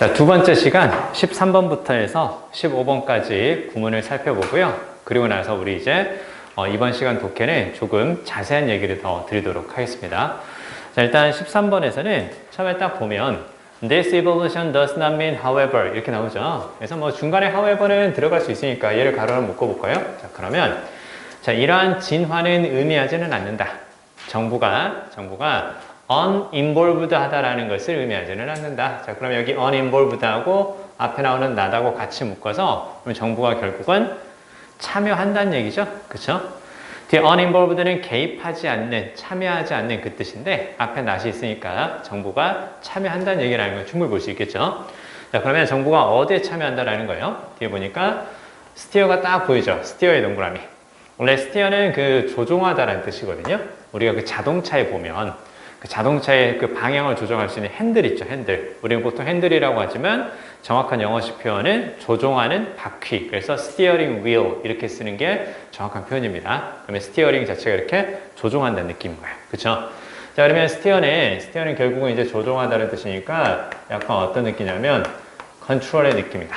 자, 두 번째 시간 13번부터 해서 15번까지 구문을 살펴보고요. 그리고 나서 우리 이제 이번 시간 독해는 조금 자세한 얘기를 더 드리도록 하겠습니다. 자, 일단 13번에서는 처음에 딱 보면 This evolution does not mean however 이렇게 나오죠. 그래서 뭐 중간에 however는 들어갈 수 있으니까 얘를 가로로 묶어볼까요? 자, 그러면 자, 이러한 진화는 의미하지는 않는다. 정부가 uninvolved 하다라는 것을 의미하지는 않는다. 자, 그럼 여기 uninvolved 하고 앞에 나오는 not하고 같이 묶어서 그럼 정부가 결국은 참여한다는 얘기죠. 그쵸? 뒤에 uninvolved는 개입하지 않는, 참여하지 않는 그 뜻인데 앞에 not이 있으니까 정부가 참여한다는 얘기라는 걸 충분히 볼 수 있겠죠. 자, 그러면 정부가 어디에 참여한다라는 거예요? 뒤에 보니까 steer가 딱 보이죠. steer의 동그라미. 원래 steer는 그 조종하다라는 뜻이거든요. 우리가 그 자동차에 보면 그 자동차의 그 방향을 조정할 수 있는 핸들 있죠, 핸들. 우리는 보통 핸들이라고 하지만 정확한 영어식 표현은 조종하는 바퀴. 그래서 steering wheel 이렇게 쓰는 게 정확한 표현입니다. 그러면 steering 자체가 이렇게 조종한다는 느낌인 거예요. 그쵸? 자, 그러면 steer는 결국은 이제 조종하다는 뜻이니까 약간 어떤 느낌이냐면 control의 느낌이다.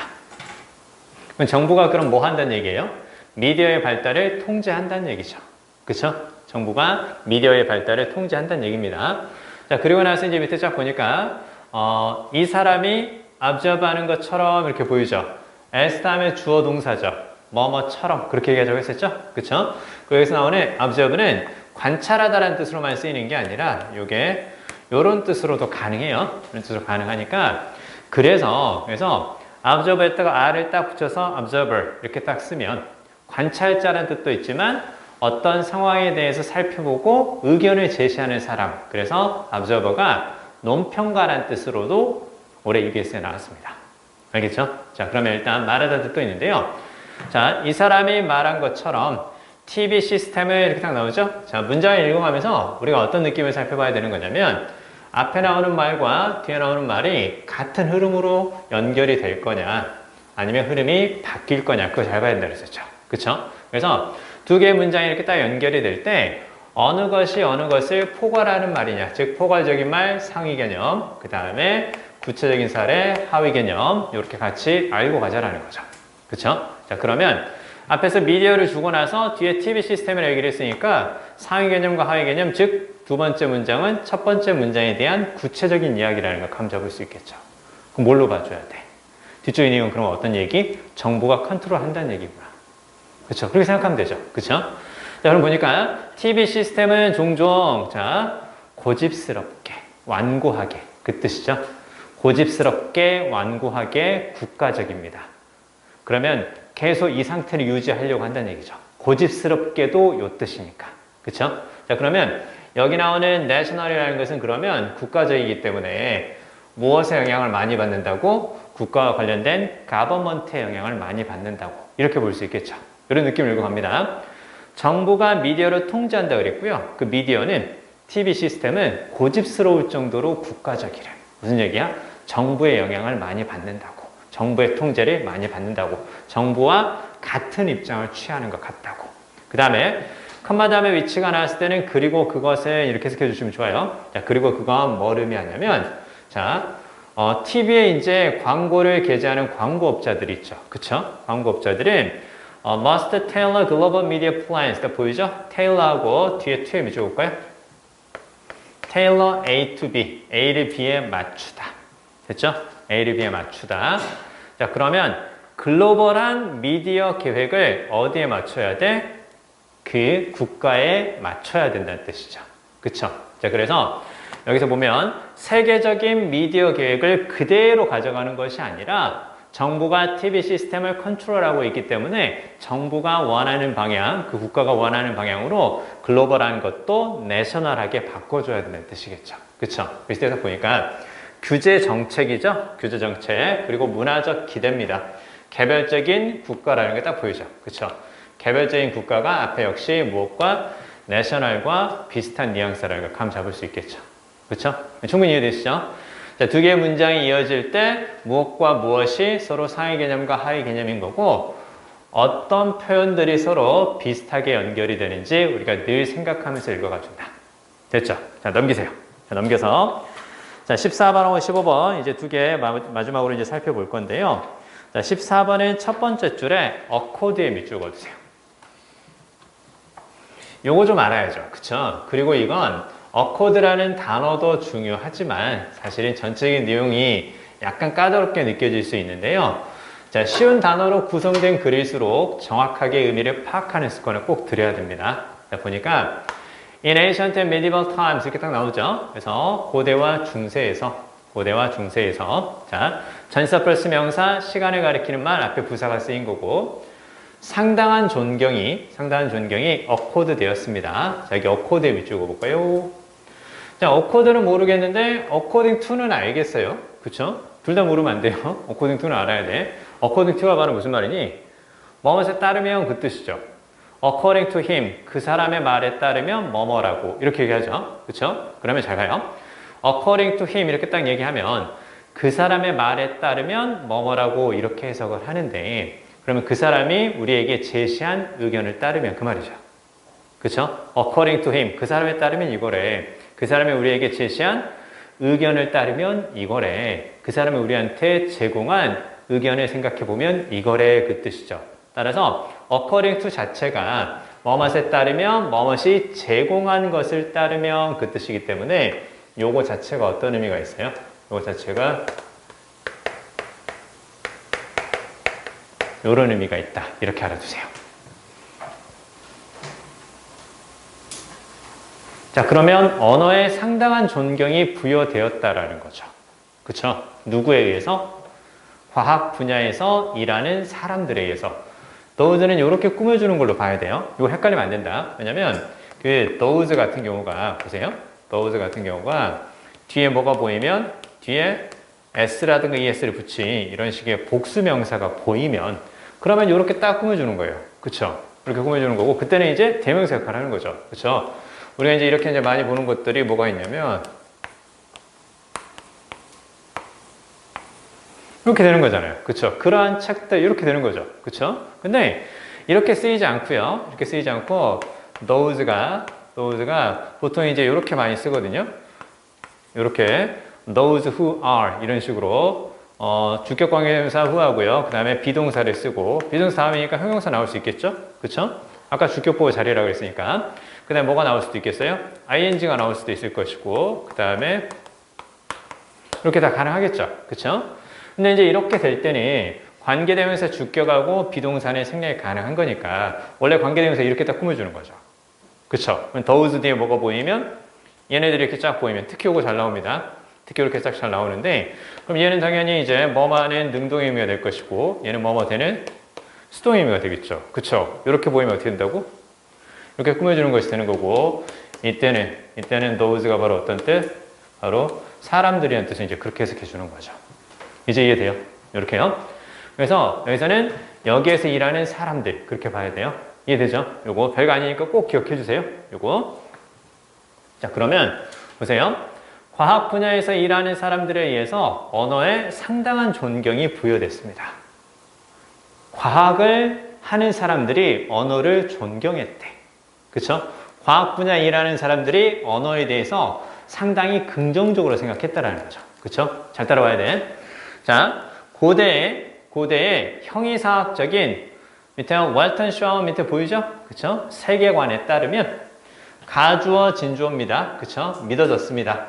그럼 정부가 그럼 뭐 한다는 얘기예요? 미디어의 발달을 통제한다는 얘기죠. 그쵸? 정부가 미디어의 발달을 통제한다는 얘기입니다. 자, 그리고 나서 이제 밑에 쫙 보니까, 이 사람이 observe 하는 것처럼 이렇게 보이죠? as 다음에 주어 동사죠. 뭐뭐처럼 그렇게 얘기하자고 했었죠? 그쵸? 그리고 여기서 나오는 observe는 관찰하다라는 뜻으로만 쓰이는 게 아니라, 요게, 요런 뜻으로도 가능해요. 이런 뜻으로 가능하니까, 그래서 observe 했다가 R을 딱 붙여서 observer 이렇게 딱 쓰면, 관찰자라는 뜻도 있지만, 어떤 상황에 대해서 살펴보고 의견을 제시하는 사람. 그래서 observer가 논평가라는 뜻으로도 올해 EBS에 나왔습니다. 알겠죠? 자, 그러면 일단 말하다 뜻도 있는데요. 자, 이 사람이 말한 것처럼 TV 시스템을 이렇게 딱 나오죠? 자, 문장을 읽어가면서 우리가 어떤 느낌을 살펴봐야 되는 거냐면 앞에 나오는 말과 뒤에 나오는 말이 같은 흐름으로 연결이 될 거냐 아니면 흐름이 바뀔 거냐 그거 잘 봐야 된다고 했었죠. 그쵸? 그래서 두 개의 문장이 이렇게 딱 연결이 될 때 어느 것이 어느 것을 포괄하는 말이냐, 즉 포괄적인 말, 상위 개념, 그 다음에 구체적인 사례, 하위 개념 이렇게 같이 알고 가자라는 거죠. 그쵸? 자, 그러면 앞에서 미디어를 주고 나서 뒤에 TV 시스템을 얘기를 했으니까 상위 개념과 하위 개념, 즉 두 번째 문장은 첫 번째 문장에 대한 구체적인 이야기라는 걸 감 잡을 수 있겠죠. 그럼 뭘로 봐줘야 돼? 뒤쪽에 있는 건 그럼 어떤 얘기? 정부가 컨트롤한다는 얘기구나. 그렇죠. 그렇게 생각하면 되죠. 그렇죠? 자, 그럼 보니까 TV 시스템은 종종 자, 고집스럽게, 완고하게 그 뜻이죠. 고집스럽게, 완고하게 국가적입니다. 그러면 계속 이 상태를 유지하려고 한다는 얘기죠. 고집스럽게도 요 뜻이니까. 그렇죠? 자, 그러면 여기 나오는 national이라는 것은 그러면 국가적이기 때문에 무엇에 영향을 많이 받는다고? 국가와 관련된 government의 영향을 많이 받는다고. 이렇게 볼 수 있겠죠. 이런 느낌을 읽고 갑니다. 정부가 미디어를 통제한다 그랬고요. 그 미디어는 TV 시스템은 고집스러울 정도로 국가적이래. 무슨 얘기야? 정부의 영향을 많이 받는다고. 정부의 통제를 많이 받는다고. 정부와 같은 입장을 취하는 것 같다고. 그 다음에 컴마 다음에 위치가 나왔을 때는 그리고 그것을 이렇게 해석해 주시면 좋아요. 자, 그리고 그건 뭘 의미하냐면 자, TV에 이제 광고를 게재하는 광고업자들이 있죠. 그쵸? 광고업자들은 must tailor global media plans. 다 보이죠? tailor하고 뒤에 to 밑줄 볼까요? tailor A to B. A를 B에 맞추다. 됐죠? A를 B에 맞추다. 자, 그러면 글로벌한 미디어 계획을 어디에 맞춰야 돼? 그 국가에 맞춰야 된다는 뜻이죠. 그쵸? 자, 그래서 여기서 보면 세계적인 미디어 계획을 그대로 가져가는 것이 아니라 정부가 TV 시스템을 컨트롤하고 있기 때문에 정부가 원하는 방향, 그 국가가 원하는 방향으로 글로벌한 것도 내셔널하게 바꿔줘야 된다는 뜻이겠죠. 그쵸? 그래서 보니까 규제 정책이죠. 규제 정책, 그리고 문화적 기대입니다. 개별적인 국가라는 게 딱 보이죠. 그쵸? 개별적인 국가가 앞에 역시 무엇과 내셔널과 비슷한 뉘앙스라는 걸 감 잡을 수 있겠죠. 그쵸? 충분히 이해되시죠? 자, 두 개의 문장이 이어질 때 무엇과 무엇이 서로 상위 개념과 하위 개념인 거고 어떤 표현들이 서로 비슷하게 연결이 되는지 우리가 늘 생각하면서 읽어가 준다. 됐죠? 자, 넘기세요. 자, 넘겨서 자, 14번하고 15번 이제 두 개 마지막으로 이제 살펴볼 건데요. 자, 14번은 첫 번째 줄에 accord의 밑줄 그어주세요. 요거 좀 알아야죠. 그쵸? 그리고 이건 accord라는 단어도 중요하지만 사실은 전체적인 내용이 약간 까다롭게 느껴질 수 있는데요. 자, 쉬운 단어로 구성된 글일수록 정확하게 의미를 파악하는 습관을 꼭 들여야 됩니다. 자, 보니까 In ancient and medieval times 이렇게 딱 나오죠. 그래서 고대와 중세에서 자, 전치사 플러스 명사 시간을 가리키는 말 앞에 부사가 쓰인 거고 상당한 존경이 accord 되었습니다. 자, 여기 accord의 밑줄 그어볼까요? 자, accord는 모르겠는데 according to는 알겠어요. 그쵸? 둘 다 모르면 안 돼요. according to는 알아야 돼. according to가 바로 무슨 말이니? 뭐뭐에 따르면 그 뜻이죠. according to him, 그 사람의 말에 따르면 뭐뭐라고 이렇게 얘기하죠. 그쵸? 그러면 잘 가요. according to him 이렇게 딱 얘기하면 그 사람의 말에 따르면 뭐뭐라고 이렇게 해석을 하는데 그러면 그 사람이 우리에게 제시한 의견을 따르면 그 말이죠. 그쵸? according to him, 그 사람에 따르면 이거래. 그 사람이 우리에게 제시한 의견을 따르면 이거래. 그 사람이 우리한테 제공한 의견을 생각해보면 이거래 그 뜻이죠. 따라서 according to 자체가 뭐뭇에 따르면 뭐뭇이 제공한 것을 따르면 그 뜻이기 때문에 요거 자체가 어떤 의미가 있어요? 요거 자체가 요런 의미가 있다. 이렇게 알아두세요. 자, 그러면 언어에 상당한 존경이 부여되었다라는 거죠. 그쵸? 누구에 의해서? 과학 분야에서 일하는 사람들에 의해서. those는 이렇게 꾸며주는 걸로 봐야 돼요. 이거 헷갈리면 안 된다. 왜냐면 그 those 같은 경우가 보세요. those 같은 경우가 뒤에 뭐가 보이면 뒤에 s라든가 es를 붙인 이런 식의 복수 명사가 보이면 그러면 이렇게 딱 꾸며주는 거예요. 그쵸? 이렇게 꾸며주는 거고 그때는 이제 대명사 역할을 하는 거죠. 그쵸? 우리가 이제 이렇게 이제 많이 보는 것들이 뭐가 있냐면 이렇게 되는 거잖아요. 그쵸? 그러한 책들 이렇게 되는 거죠. 그쵸? 근데 이렇게 쓰이지 않고요. 이렇게 쓰이지 않고 those가 보통 이제 이렇게 많이 쓰거든요. 이렇게 those who are 이런 식으로 주격 관계대명사 who하고요. 그 다음에 비동사를 쓰고 비동사 다음이니까 형용사 나올 수 있겠죠? 그쵸? 아까 주격 보호 자리라고 했으니까 그 다음에 뭐가 나올 수도 있겠어요? ing가 나올 수도 있을 것이고 그 다음에 이렇게 다 가능하겠죠? 그쵸? 근데 이제 이렇게 될 때는 관계대명사 주격하고 비동사는 생략이 가능한 거니까 원래 관계대명사 이렇게 딱 꾸며주는 거죠. 그쵸? those 뒤에 뭐가 보이면 얘네들이 이렇게 쫙 보이면 특히 이거 잘 나옵니다. 특히 이렇게 쫙 잘 나오는데 그럼 얘는 당연히 이제 뭐뭐는 능동의 의미가 될 것이고 얘는 뭐뭐 되는 수동의 의미가 되겠죠. 그쵸? 이렇게 보이면 어떻게 된다고? 이렇게 꾸며주는 것이 되는 거고 이때는 those가 바로 어떤 뜻? 바로 사람들이라는 뜻을 이제 그렇게 해석해 주는 거죠. 이제 이해돼요? 이렇게요. 그래서 여기서는 여기에서 일하는 사람들 그렇게 봐야 돼요. 이해되죠? 요거 별거 아니니까 꼭 기억해 주세요. 요거. 자, 그러면 보세요. 과학 분야에서 일하는 사람들에 의해서 언어에 상당한 존경이 부여됐습니다. 과학을 하는 사람들이 언어를 존경했대. 그쵸? 과학 분야에 일하는 사람들이 언어에 대해서 상당히 긍정적으로 생각했다라는 거죠. 그쵸? 잘 따라와야 돼. 자, 고대의 형이사학적인 밑에 왈턴 샤워 밑에 보이죠? 그쵸? 세계관에 따르면 가주어 진주어입니다. 그쵸? 믿어졌습니다.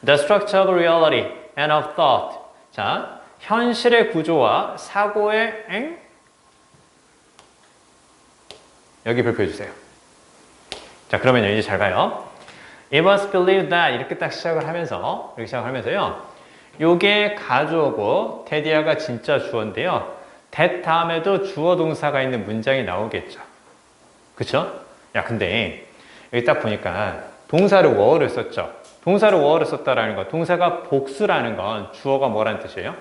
The structure of reality and of thought. 자, 현실의 구조와 사고의 여기 발표해 주세요. 자, 그러면 이제 잘 가요. It was believed that 이렇게 딱 이렇게 시작하면서요. 요게 가주어고 테디아가 진짜 주어인데요. that 다음에도 주어 동사가 있는 문장이 나오겠죠. 그쵸? 야, 근데 여기 딱 보니까 동사를 were를 썼죠. 동사를 were를 썼다라는 거. 동사가 복수라는 건 주어가 뭐라는 뜻이에요?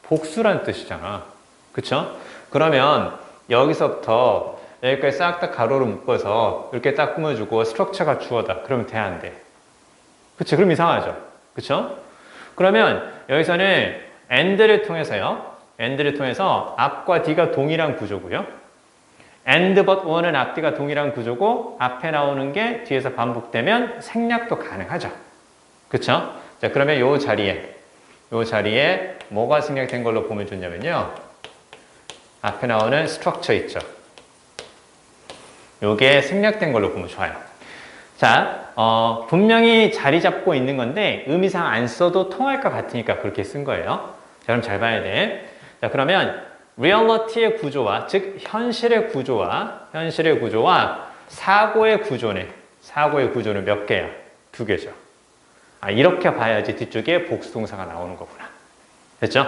복수라는 뜻이잖아. 그쵸? 그러면 여기서부터 여기까지 싹 다 가로로 묶어서 이렇게 딱 꾸며주고 스트럭처가 주어다. 그러면 돼, 안 돼? 그치? 그럼 이상하죠? 그쵸? 그러면 여기서는 and를 통해서 앞과 뒤가 동일한 구조고요. and but on은 앞뒤가 동일한 구조고 앞에 나오는 게 뒤에서 반복되면 생략도 가능하죠. 그쵸? 자, 그러면 요 자리에 뭐가 생략된 걸로 보면 좋냐면요. 앞에 나오는 structure 있죠. 요게 생략된 걸로 보면 좋아요. 자, 분명히 자리 잡고 있는 건데 의미상 안 써도 통할 것 같으니까 그렇게 쓴 거예요. 자, 그럼 잘 봐야 돼. 자, 그러면 reality의 구조와, 즉 현실의 구조와 사고의 구조는 몇 개야? 두 개죠. 이렇게 봐야지 뒤쪽에 복수동사가 나오는 거구나. 됐죠?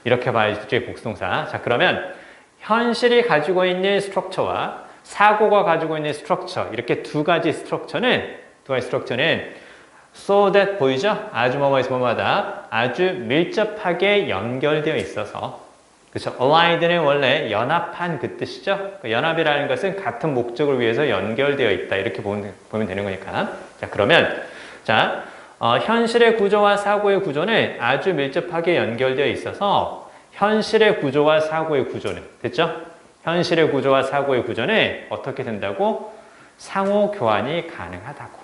이렇게 봐야지 뒤쪽에 복수동사. 자, 그러면 현실이 가지고 있는 스트럭처와 사고가 가지고 있는 스트럭처, 이렇게 두 가지 스트럭처는 so that 보이죠? 아주 뭐뭐에서 뭐뭐하다 아주 밀접하게 연결되어 있어서, 그렇죠? aligned는 원래 연합한 그 뜻이죠? 연합이라는 것은 같은 목적을 위해서 연결되어 있다, 이렇게 보면 되는 거니까. 자, 그러면 현실의 구조와 사고의 구조는 아주 밀접하게 연결되어 있어서 현실의 구조와 사고의 구조는, 됐죠? 현실의 구조와 사고의 구조는 어떻게 된다고? 상호 교환이 가능하다고.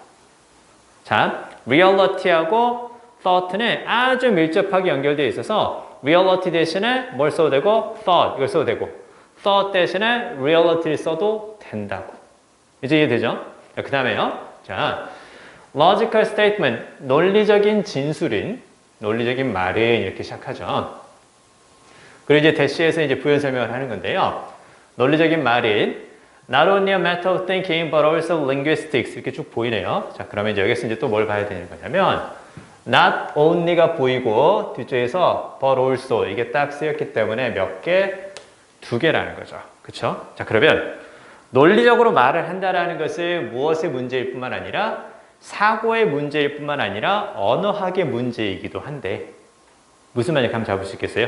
자, reality하고 thought는 아주 밀접하게 연결되어 있어서 reality 대신에 뭘 써도 되고? thought, 이걸 써도 되고, thought 대신에 reality를 써도 된다고. 이제 이해되죠? 그 다음에요. 자, logical statement, 논리적인 말은 이렇게 시작하죠. 그리고 이제 대시에서 이제 부연 설명을 하는 건데요. 논리적인 말은 not only a matter of thinking but also linguistics, 이렇게 쭉 보이네요. 자, 그러면 이제 여기서 이제 또 뭘 봐야 되는 거냐면 not only가 보이고 뒤쪽에서 but also 이게 딱 쓰였기 때문에 몇 개? 두 개라는 거죠. 그쵸? 자, 그러면 논리적으로 말을 한다라는 것은 무엇의 문제일 뿐만 아니라 사고의 문제일 뿐만 아니라 언어학의 문제이기도 한데, 무슨 말인지 감을 잡을 수 있겠어요?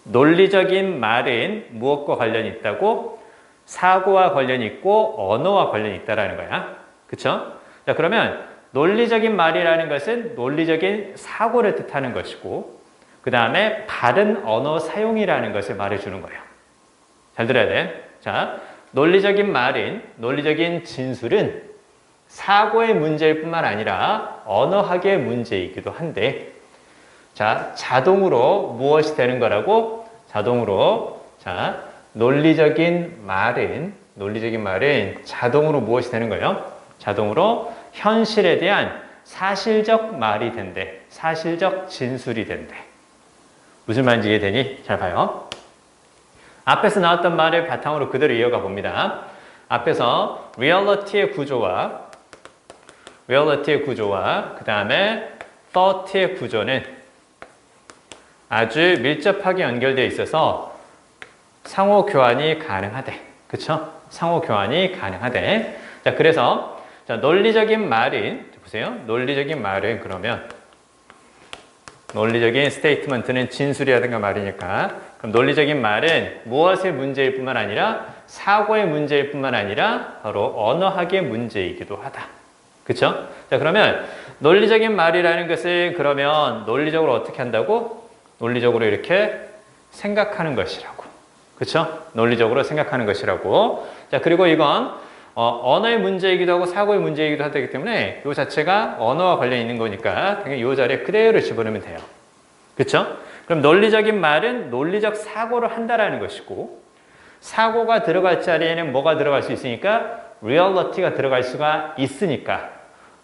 논리적인 말은 무엇과 관련이 있다고? 사고와 관련이 있고 언어와 관련이 있다라는 거야. 그쵸? 자, 그러면 논리적인 말이라는 것은 논리적인 사고를 뜻하는 것이고, 그 다음에 바른 언어 사용이라는 것을 말해주는 거예요. 잘 들어야 돼. 자, 논리적인 진술은 사고의 문제일 뿐만 아니라 언어학의 문제이기도 한데, 자, 자동으로 무엇이 되는 거라고? 논리적인 말은 자동으로 무엇이 되는 거예요? 자동으로 현실에 대한 사실적 말이 된대. 사실적 진술이 된대. 무슨 말인지 이해되니? 잘 봐요. 앞에서 나왔던 말을 바탕으로 그대로 이어가 봅니다. 앞에서 reality의 구조와 그 다음에 thought의 구조는 아주 밀접하게 연결되어 있어서 상호 교환이 가능하대. 그쵸? 상호 교환이 가능하대. 자, 그래서 논리적인 말은, 보세요. 논리적인 스테이트먼트는 진술이라든가 말이니까, 그럼 논리적인 말은 무엇의 문제일 뿐만 아니라 사고의 문제일 뿐만 아니라 바로 언어학의 문제이기도 하다. 그쵸? 자, 그러면 논리적인 말이라는 것을 그러면 논리적으로 어떻게 한다고? 논리적으로 이렇게 생각하는 것이라고. 그쵸? 논리적으로 생각하는 것이라고. 자, 그리고 이건 언어의 문제이기도 하고 사고의 문제이기도 하기 때문에 이 자체가 언어와 관련이 있는 거니까 당연히 이 자리에 그대로 집어넣으면 돼요. 그쵸? 그럼 논리적인 말은 논리적 사고를 한다라는 것이고, 사고가 들어갈 자리에는 뭐가 들어갈 수 있으니까? reality가 들어갈 수가 있으니까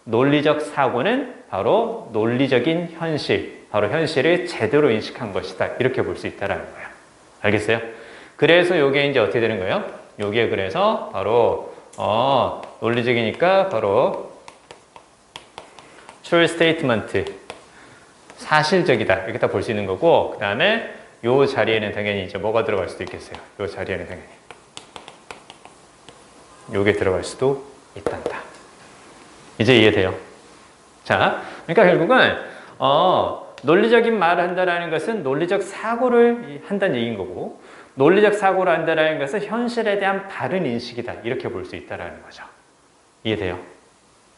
논리적 사고는 바로 논리적인 현실, 바로 현실을 제대로 인식한 것이다. 이렇게 볼 수 있다라는 거예요. 알겠어요? 그래서 이게 이제 어떻게 되는 거예요? 이게 그래서 바로 논리적이니까 바로 true statement, 사실적이다. 이렇게 다 볼 수 있는 거고, 그 다음에 이 자리에는 당연히 이제 뭐가 들어갈 수도 있겠어요. 이 자리에는 당연히 요게 들어갈 수도 있단다. 이제 이해돼요? 자, 그러니까 결국은 논리적인 말을 한다라는 것은 논리적 사고를 한다는 얘기인 거고, 논리적 사고를 한다라는 것은 현실에 대한 바른 인식이다. 이렇게 볼 수 있다라는 거죠. 이해돼요?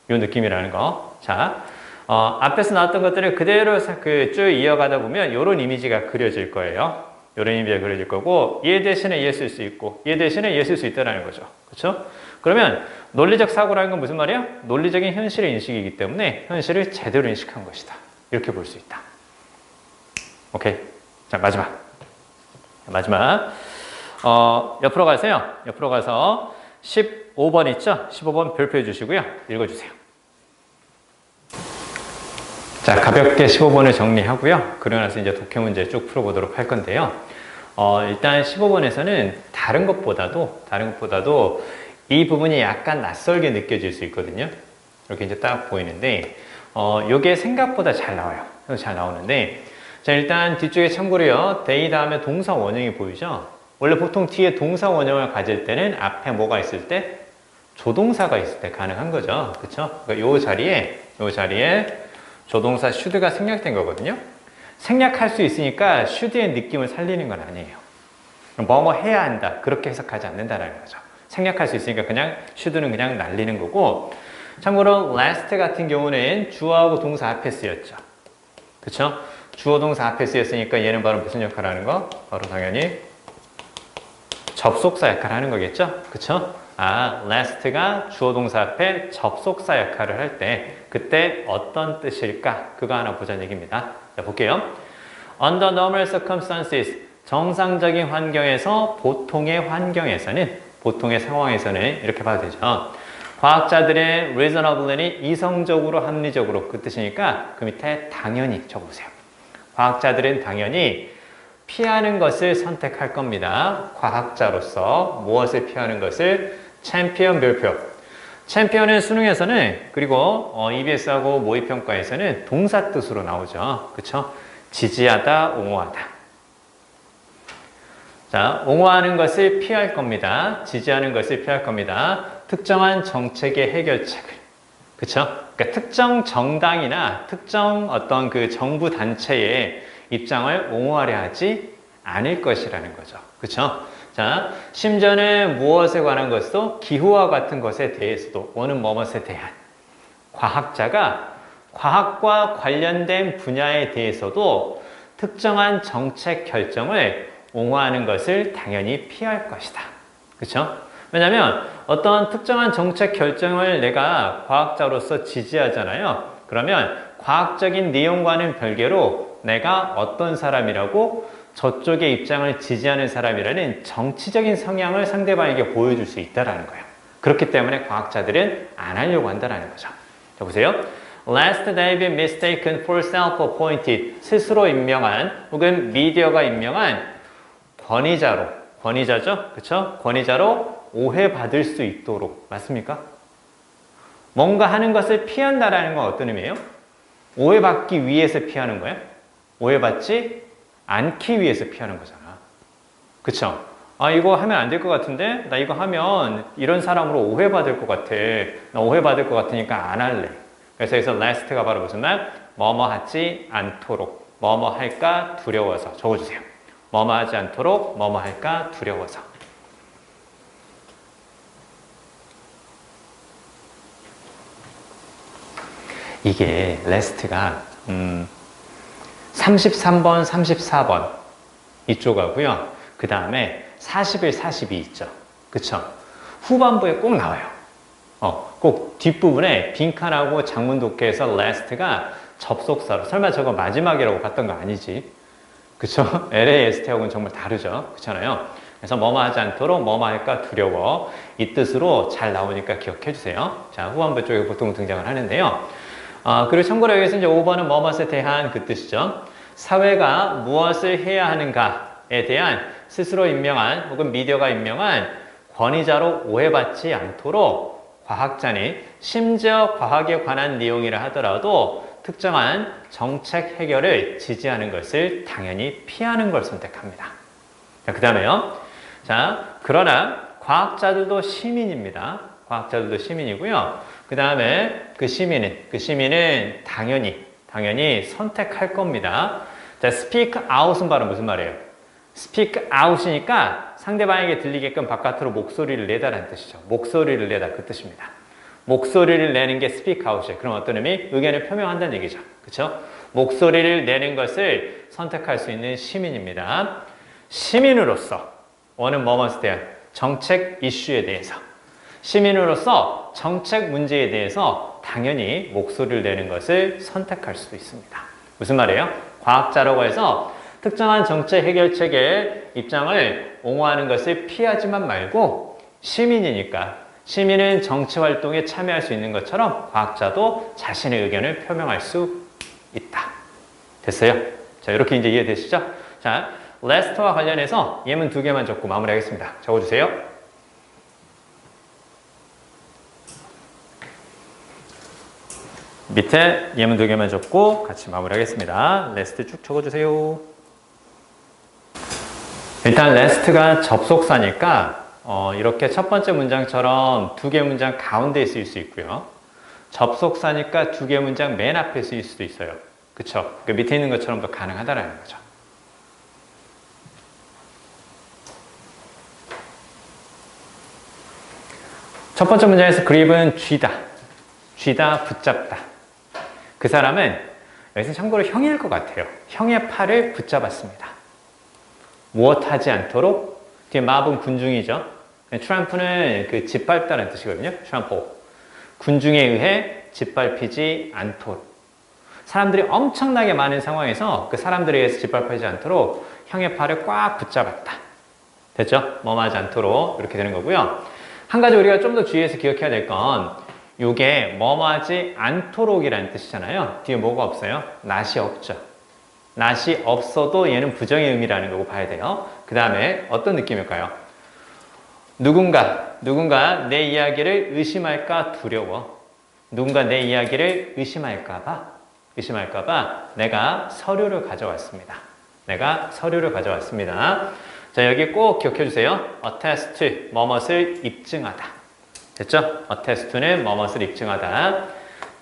이 느낌이라는 거. 자, 앞에서 나왔던 것들을 그대로 쭉 이어가다 보면 이런 이미지가 그려질 거예요. 이런 이미지가 그려질 거고, 얘 대신에 얘 쓸 수 있고, 얘 대신에 얘 쓸 수 있다는 거죠. 그렇죠? 그러면 논리적 사고라는 건 무슨 말이야? 논리적인 현실의 인식이기 때문에 현실을 제대로 인식한 것이다. 이렇게 볼 수 있다. 오케이. 자, 마지막. 옆으로 가세요. 옆으로 가서 15번 있죠? 15번 별표해 주시고요. 읽어주세요. 자, 가볍게 15번을 정리하고요. 그러고 나서 이제 독해 문제 쭉 풀어보도록 할 건데요. 일단 15번에서는 다른 것보다도 이 부분이 약간 낯설게 느껴질 수 있거든요. 이렇게 이제 딱 보이는데, 요게 생각보다 잘 나와요. 잘 나오는데, 자, 일단 뒤쪽에 참고로요. they 다음에 동사 원형이 보이죠? 원래 보통 뒤에 동사 원형을 가질 때는 앞에 뭐가 있을 때? 조동사가 있을 때 가능한 거죠. 그쵸? 그러니까 요 자리에 조동사 should가 생략된 거거든요. 생략할 수 있으니까 should의 느낌을 살리는 건 아니에요. 뭐뭐 해야 한다. 그렇게 해석하지 않는다는 거죠. 생략할 수 있으니까 그냥 should는 그냥 날리는 거고, 참고로 last 같은 경우는 주어하고 동사 앞에 쓰였죠. 그쵸? 주어 동사 앞에 쓰였으니까 얘는 바로 무슨 역할을 하는 거? 바로 당연히 접속사 역할을 하는 거겠죠? 그쵸? last가 주어 동사 앞에 접속사 역할을 할 때 그때 어떤 뜻일까? 그거 하나 보자는 얘기입니다. 자, 볼게요. Under normal circumstances, 정상적인 환경에서, 보통의 상황에서는 이렇게 봐도 되죠. 과학자들의 reasonably는 이성적으로, 합리적으로 그 뜻이니까 그 밑에 당연히 적어보세요. 과학자들은 당연히 피하는 것을 선택할 겁니다. 과학자로서 무엇을 피하는 것을? 챔피언 별표. 챔피언은 수능에서는, 그리고 EBS하고 모의평가에서는 동사 뜻으로 나오죠. 그쵸? 지지하다, 옹호하다. 자, 옹호하는 것을 피할 겁니다. 지지하는 것을 피할 겁니다. 특정한 정책의 해결책을. 그쵸? 그러니까 특정 정당이나 특정 어떤 그 정부 단체의 입장을 옹호하려 하지 않을 것이라는 거죠. 그쵸? 자, 심지어는 무엇에 관한 것도 기후와 같은 것에 대해서도, 오는 뭐뭇에 대한 과학자가 과학과 관련된 분야에 대해서도 특정한 정책 결정을 옹호하는 것을 당연히 피할 것이다. 그쵸? 왜냐하면 어떤 특정한 정책 결정을 내가 과학자로서 지지하잖아요. 그러면 과학적인 내용과는 별개로 내가 어떤 사람이라고, 저쪽의 입장을 지지하는 사람이라는 정치적인 성향을 상대방에게 보여줄 수 있다는 거예요. 그렇기 때문에 과학자들은 안 하려고 한다는 거죠. 자, 보세요. Last they be mistaken for self-appointed, 스스로 임명한 혹은 미디어가 임명한 권위자죠? 그쵸? 권위자로 오해받을 수 있도록. 맞습니까? 뭔가 하는 것을 피한다라는 건 어떤 의미예요? 오해받기 위해서 피하는 거예요? 오해받지 않기 위해서 피하는 거잖아. 그쵸? 이거 하면 안 될 것 같은데? 나 이거 하면 이런 사람으로 오해받을 것 같아. 나 오해받을 것 같으니까 안 할래. 그래서 여기서 last가 바로 무슨 말? 뭐뭐 하지 않도록. 뭐뭐 할까 두려워서. 적어주세요. 뭐뭐 하지 않도록, 뭐뭐 할까 두려워서. 이게 last가 33번, 34번 이쪽하고요. 그 다음에 41, 42 있죠. 그쵸? 후반부에 꼭 나와요. 꼭 뒷부분에 빈칸하고 장문 독해에서 last가 접속사로. 설마 저거 마지막이라고 봤던 거 아니지? 그쵸? LAST하고는 정말 다르죠. 그렇잖아요. 그래서 뭐뭐 하지 않도록 뭐뭐 할까 두려워. 이 뜻으로 잘 나오니까 기억해 주세요. 자, 후반부 쪽에 보통 등장을 하는데요. 그리고 참고로 여기서 이제 5번은 뭐뭐에 대한 그 뜻이죠. 사회가 무엇을 해야 하는가에 대한 스스로 임명한 혹은 미디어가 임명한 권위자로 오해받지 않도록 과학자는 심지어 과학에 관한 내용이라 하더라도 특정한 정책 해결을 지지하는 것을 당연히 피하는 걸 선택합니다. 자, 그 다음에요. 자, 그러나 과학자들도 시민입니다. 과학자들도 시민이고요. 그 다음에 그 시민은 당연히 선택할 겁니다. 자, speak out은 바로 무슨 말이에요? speak out이니까 상대방에게 들리게끔 바깥으로 목소리를 내다라는 뜻이죠. 목소리를 내다 그 뜻입니다. 목소리를 내는 게 speak out이에요. 그럼 어떤 의미? 의견을 표명한다는 얘기죠. 그렇죠? 목소리를 내는 것을 선택할 수 있는 시민입니다. 시민으로서 오는 뭐뭐에 대한 정책 이슈에 대해서, 시민으로서 정책 문제에 대해서 당연히 목소리를 내는 것을 선택할 수도 있습니다. 무슨 말이에요? 과학자라고 해서 특정한 정책 해결책의 입장을 옹호하는 것을 피하지만 말고 시민이니까 시민은 정치 활동에 참여할 수 있는 것처럼 과학자도 자신의 의견을 표명할 수 있다. 됐어요? 자, 이렇게 이제 이해되시죠? 자, 레스트와 관련해서 예문 2개만 적고 마무리하겠습니다. 적어주세요. 밑에 예문 2개만 적고 같이 마무리하겠습니다. 레스트 쭉 적어주세요. 일단 레스트가 접속사니까 이렇게 첫 번째 문장처럼 2개 문장 가운데에 쓰일 수 있고요. 접속사니까 2개 문장 맨 앞에 쓰일 수도 있어요. 그쵸? 그 밑에 있는 것처럼도 가능하다라는 거죠. 첫 번째 문장에서 그립은 쥐다. 쥐다, 붙잡다. 그 사람은 여기서 참고로 형일 것 같아요. 형의 팔을 붙잡았습니다. 무엇하지 않도록 뒤에 마분 군중이죠. 트럼프는 그 짓밟다는 뜻이거든요. 트럼프. 군중에 의해 짓밟히지 않도록. 사람들이 엄청나게 많은 상황에서 그 사람들에 의해서 짓밟히지 않도록 형의 팔을 꽉 붙잡았다. 됐죠? 뭐하지 않도록 이렇게 되는 거고요. 한 가지 우리가 좀 더 주의해서 기억해야 될 건 이게 뭐하지 않도록이라는 뜻이잖아요. 뒤에 뭐가 없어요? not이 없죠. not이 없어도 얘는 부정의 의미라는 거고 봐야 돼요. 그 다음에 어떤 느낌일까요? 누군가 내 이야기를 의심할까 두려워. 누군가 내 이야기를 의심할까 봐 내가 서류를 가져왔습니다. 자, 여기 꼭 기억해 주세요. attest, 뭐뭇을 입증하다. 됐죠? attest는 뭐뭇을 입증하다.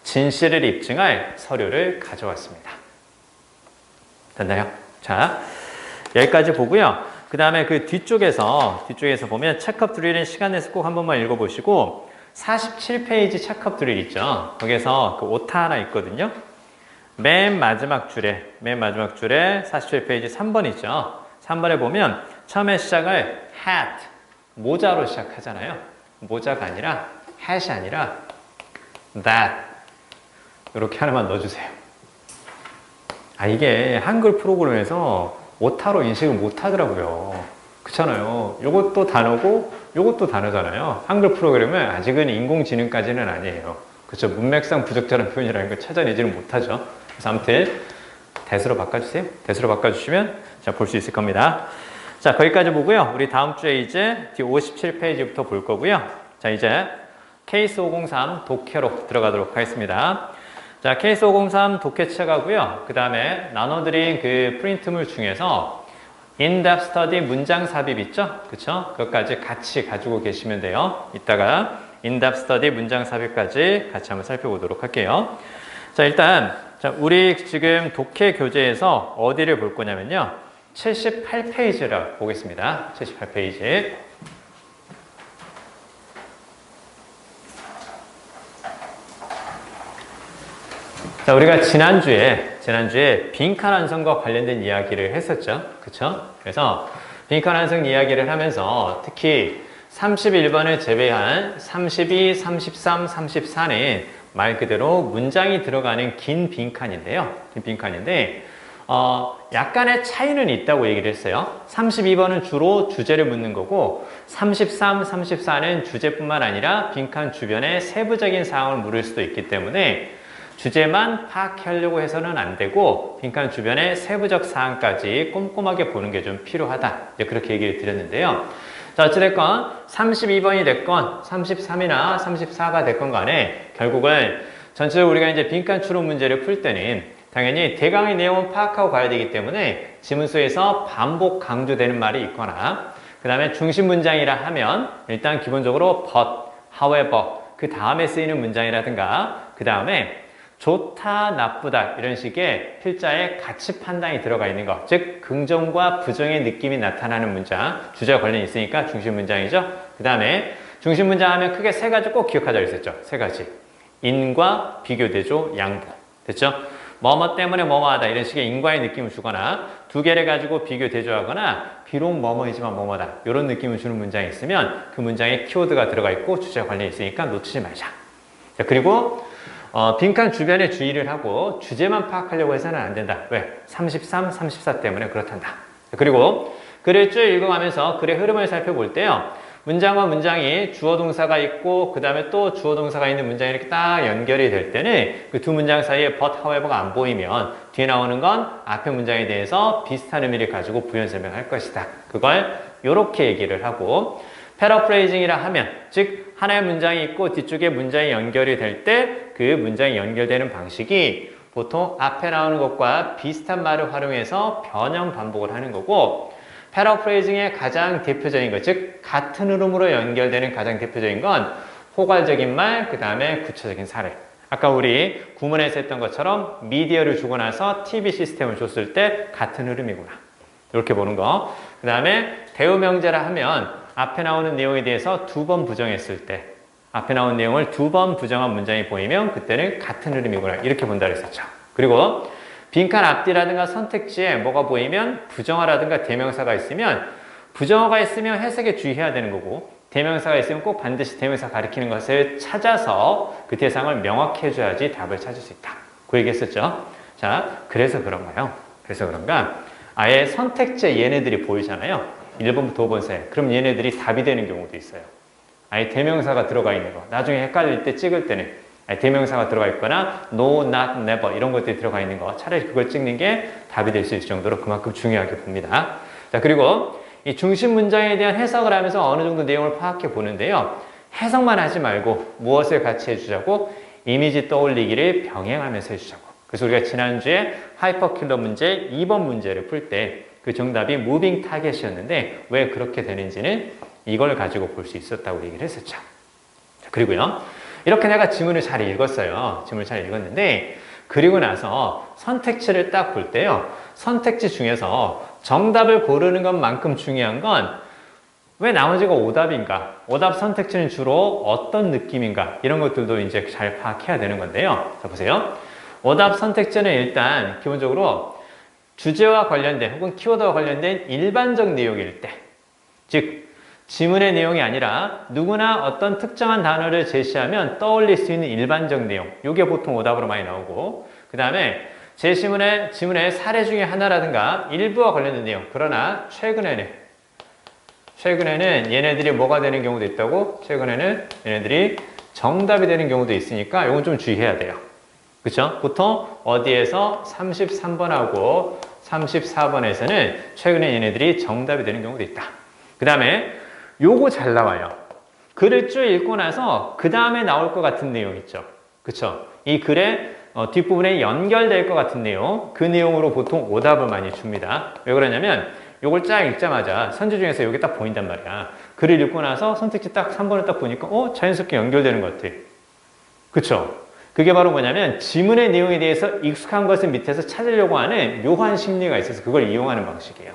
진실을 입증할 서류를 가져왔습니다. 됐나요? 자, 여기까지 보고요. 그 다음에 그 뒤쪽에서 보면 체크업 드릴은 시간 내서 꼭 한 번만 읽어보시고 47페이지 체크업 드릴 있죠? 거기서 그 오타 하나 있거든요. 맨 마지막 줄에 47페이지 3번 있죠? 3번에 보면 처음에 시작을 hat, 모자로 시작하잖아요. 모자가 아니라 hat이 아니라 that 이렇게 하나만 넣어주세요. 이게 한글 프로그램에서 오타로 인식을 못하더라고요. 그렇잖아요. 요것도 단어고 요것도 단어잖아요. 한글 프로그램은 아직은 인공지능까지는 아니에요. 그렇죠? 문맥상 부적절한 표현이라는 걸 찾아내지는 못하죠. 그래서 아무튼 that으로 바꿔주세요. that으로 바꿔주시면 자, 볼 수 있을 겁니다. 자, 거기까지 보고요. 우리 다음 주에 이제 뒤 57페이지부터 볼 거고요. 자, 이제 케이스 503 독해로 들어가도록 하겠습니다. 자, 케이스 503 독해책 하고요. 그 다음에 나눠드린 그 프린트물 중에서 in-depth study 문장 삽입 있죠? 그쵸? 그것까지 같이 가지고 계시면 돼요. 이따가 in-depth study 문장 삽입까지 같이 한번 살펴보도록 할게요. 자, 일단 자, 우리 지금 독해 교재에서 어디를 볼 거냐면요. 78페이지를 보겠습니다. 78페이지. 자, 우리가 지난주에 빈칸 완성과 관련된 이야기를 했었죠. 그쵸? 그래서 빈칸 완성 이야기를 하면서 특히 31번을 제외한 32, 33, 34는 말 그대로 문장이 들어가는 긴 빈칸인데요. 약간의 차이는 있다고 얘기를 했어요. 32번은 주로 주제를 묻는 거고 33, 34는 주제뿐만 아니라 빈칸 주변에 세부적인 사항을 물을 수도 있기 때문에 주제만 파악하려고 해서는 안 되고 빈칸 주변의 세부적 사항까지 꼼꼼하게 보는 게 좀 필요하다. 그렇게 얘기를 드렸는데요. 자, 어찌됐건 32번이 됐건 33이나 34가 됐건 간에 결국은 전체적으로 우리가 이제 빈칸 추론 문제를 풀 때는 당연히 대강의 내용을 파악하고 가야 되기 때문에 지문서에서 반복 강조되는 말이 있거나 그 다음에 중심 문장이라 하면 일단 기본적으로 but, however 그 다음에 쓰이는 문장이라든가 그 다음에 좋다, 나쁘다 이런 식의 필자의 가치 판단이 들어가 있는 것, 즉 긍정과 부정의 느낌이 나타나는 문장, 주제와 관련이 있으니까 중심 문장이죠. 그 다음에 중심 문장 하면 크게 세 가지 꼭 기억하자 그랬었죠. 세 가지. 인과, 비교, 대조, 양보. 됐죠? 뭐뭐 때문에 뭐뭐하다 이런 식의 인과의 느낌을 주거나 두 개를 가지고 비교, 대조하거나 비록 뭐뭐이지만 뭐뭐다 이런 느낌을 주는 문장이 있으면 그 문장에 키워드가 들어가 있고 주제와 관련이 있으니까 놓치지 말자. 자, 그리고 빈칸 주변에 주의를 하고 주제만 파악하려고 해서는 안 된다. 왜? 33, 34 때문에 그렇단다. 그리고 글을 쭉 읽어가면서 글의 흐름을 살펴볼 때요. 문장과 문장이 주어 동사가 있고 그 다음에 또 주어 동사가 있는 문장이 이렇게 딱 연결이 될 때는 그 두 문장 사이에 but, however가 안 보이면 뒤에 나오는 건 앞에 문장에 대해서 비슷한 의미를 가지고 부연 설명할 것이다. 그걸 이렇게 얘기를 하고 패러프레이징이라 하면 즉 하나의 문장이 있고 뒤쪽에 문장이 연결이 될 때 그 문장이 연결되는 방식이 보통 앞에 나오는 것과 비슷한 말을 활용해서 변형 반복을 하는 거고 패러프레이징의 가장 대표적인 것, 즉 같은 흐름으로 연결되는 가장 대표적인 건 포괄적인 말, 그 다음에 구체적인 사례. 아까 우리 구문에서 했던 것처럼 미디어를 주고 나서 TV 시스템을 줬을 때 같은 흐름이구나. 이렇게 보는 거. 그 다음에 대우명제라 하면 앞에 나오는 내용에 대해서 두 번 부정했을 때 앞에 나온 내용을 두 번 부정한 문장이 보이면 그때는 같은 흐름이구나. 이렇게 본다 그랬었죠. 그리고 빈칸 앞뒤라든가 선택지에 뭐가 보이면 부정어라든가 대명사가 있으면 부정어가 있으면 해석에 주의해야 되는 거고 대명사가 있으면 꼭 반드시 대명사 가리키는 것을 찾아서 그 대상을 명확히 해줘야지 답을 찾을 수 있다. 그 얘기 했었죠. 자, 그래서 그런가요? 그래서 그런가? 아예 선택지에 얘네들이 보이잖아요. 1번부터 5번 사이. 그럼 얘네들이 답이 되는 경우도 있어요. 아예 대명사가 들어가 있는 거. 나중에 헷갈릴 때 찍을 때는 대명사가 들어가 있거나 no, not, never 이런 것들이 들어가 있는 거. 차라리 그걸 찍는 게 답이 될 수 있을 정도로 그만큼 중요하게 봅니다. 자, 그리고 이 중심 문장에 대한 해석을 하면서 어느 정도 내용을 파악해 보는데요. 해석만 하지 말고 무엇을 같이 해주자고? 이미지 떠올리기를 병행하면서 해주자고. 그래서 우리가 지난주에 하이퍼킬러 문제 2번 문제를 풀 때 그 정답이 무빙 타겟이었는데 왜 그렇게 되는지는 이걸 가지고 볼 수 있었다고 얘기를 했었죠. 자, 그리고요. 이렇게 내가 지문을 잘 읽었어요. 지문을 잘 읽었는데 그리고 나서 선택지를 딱 볼 때요. 선택지 중에서 정답을 고르는 것만큼 중요한 건 왜 나머지가 오답인가? 오답 선택지는 주로 어떤 느낌인가? 이런 것들도 이제 잘 파악해야 되는 건데요. 자, 보세요. 오답 선택지는 일단 기본적으로 주제와 관련된 혹은 키워드와 관련된 일반적 내용일 때, 즉 지문의 내용이 아니라 누구나 어떤 특정한 단어를 제시하면 떠올릴 수 있는 일반적 내용. 이게 보통 오답으로 많이 나오고 그 다음에 제 지문의 사례 중에 하나라든가 일부와 관련된 내용. 그러나 최근에는 얘네들이 뭐가 되는 경우도 있다고? 최근에는 얘네들이 정답이 되는 경우도 있으니까 이건 좀 주의해야 돼요. 그렇죠? 보통 어디에서 33번하고 34번에서는 최근에 얘네들이 정답이 되는 경우도 있다. 그 다음에 요거 잘 나와요. 글을 쭉 읽고 나서 그 다음에 나올 것 같은 내용 있죠. 그쵸? 이 글의 뒷부분에 연결될 것 같은 내용, 그 내용으로 보통 오답을 많이 줍니다. 왜 그러냐면 요걸 쫙 읽자마자 선지 중에서 요게 딱 보인단 말이야. 글을 읽고 나서 선택지 딱 3번을 딱 보니까 자연스럽게 연결되는 것 같아. 그쵸? 그게 바로 뭐냐면 지문의 내용에 대해서 익숙한 것을 밑에서 찾으려고 하는 묘한 심리가 있어서 그걸 이용하는 방식이에요.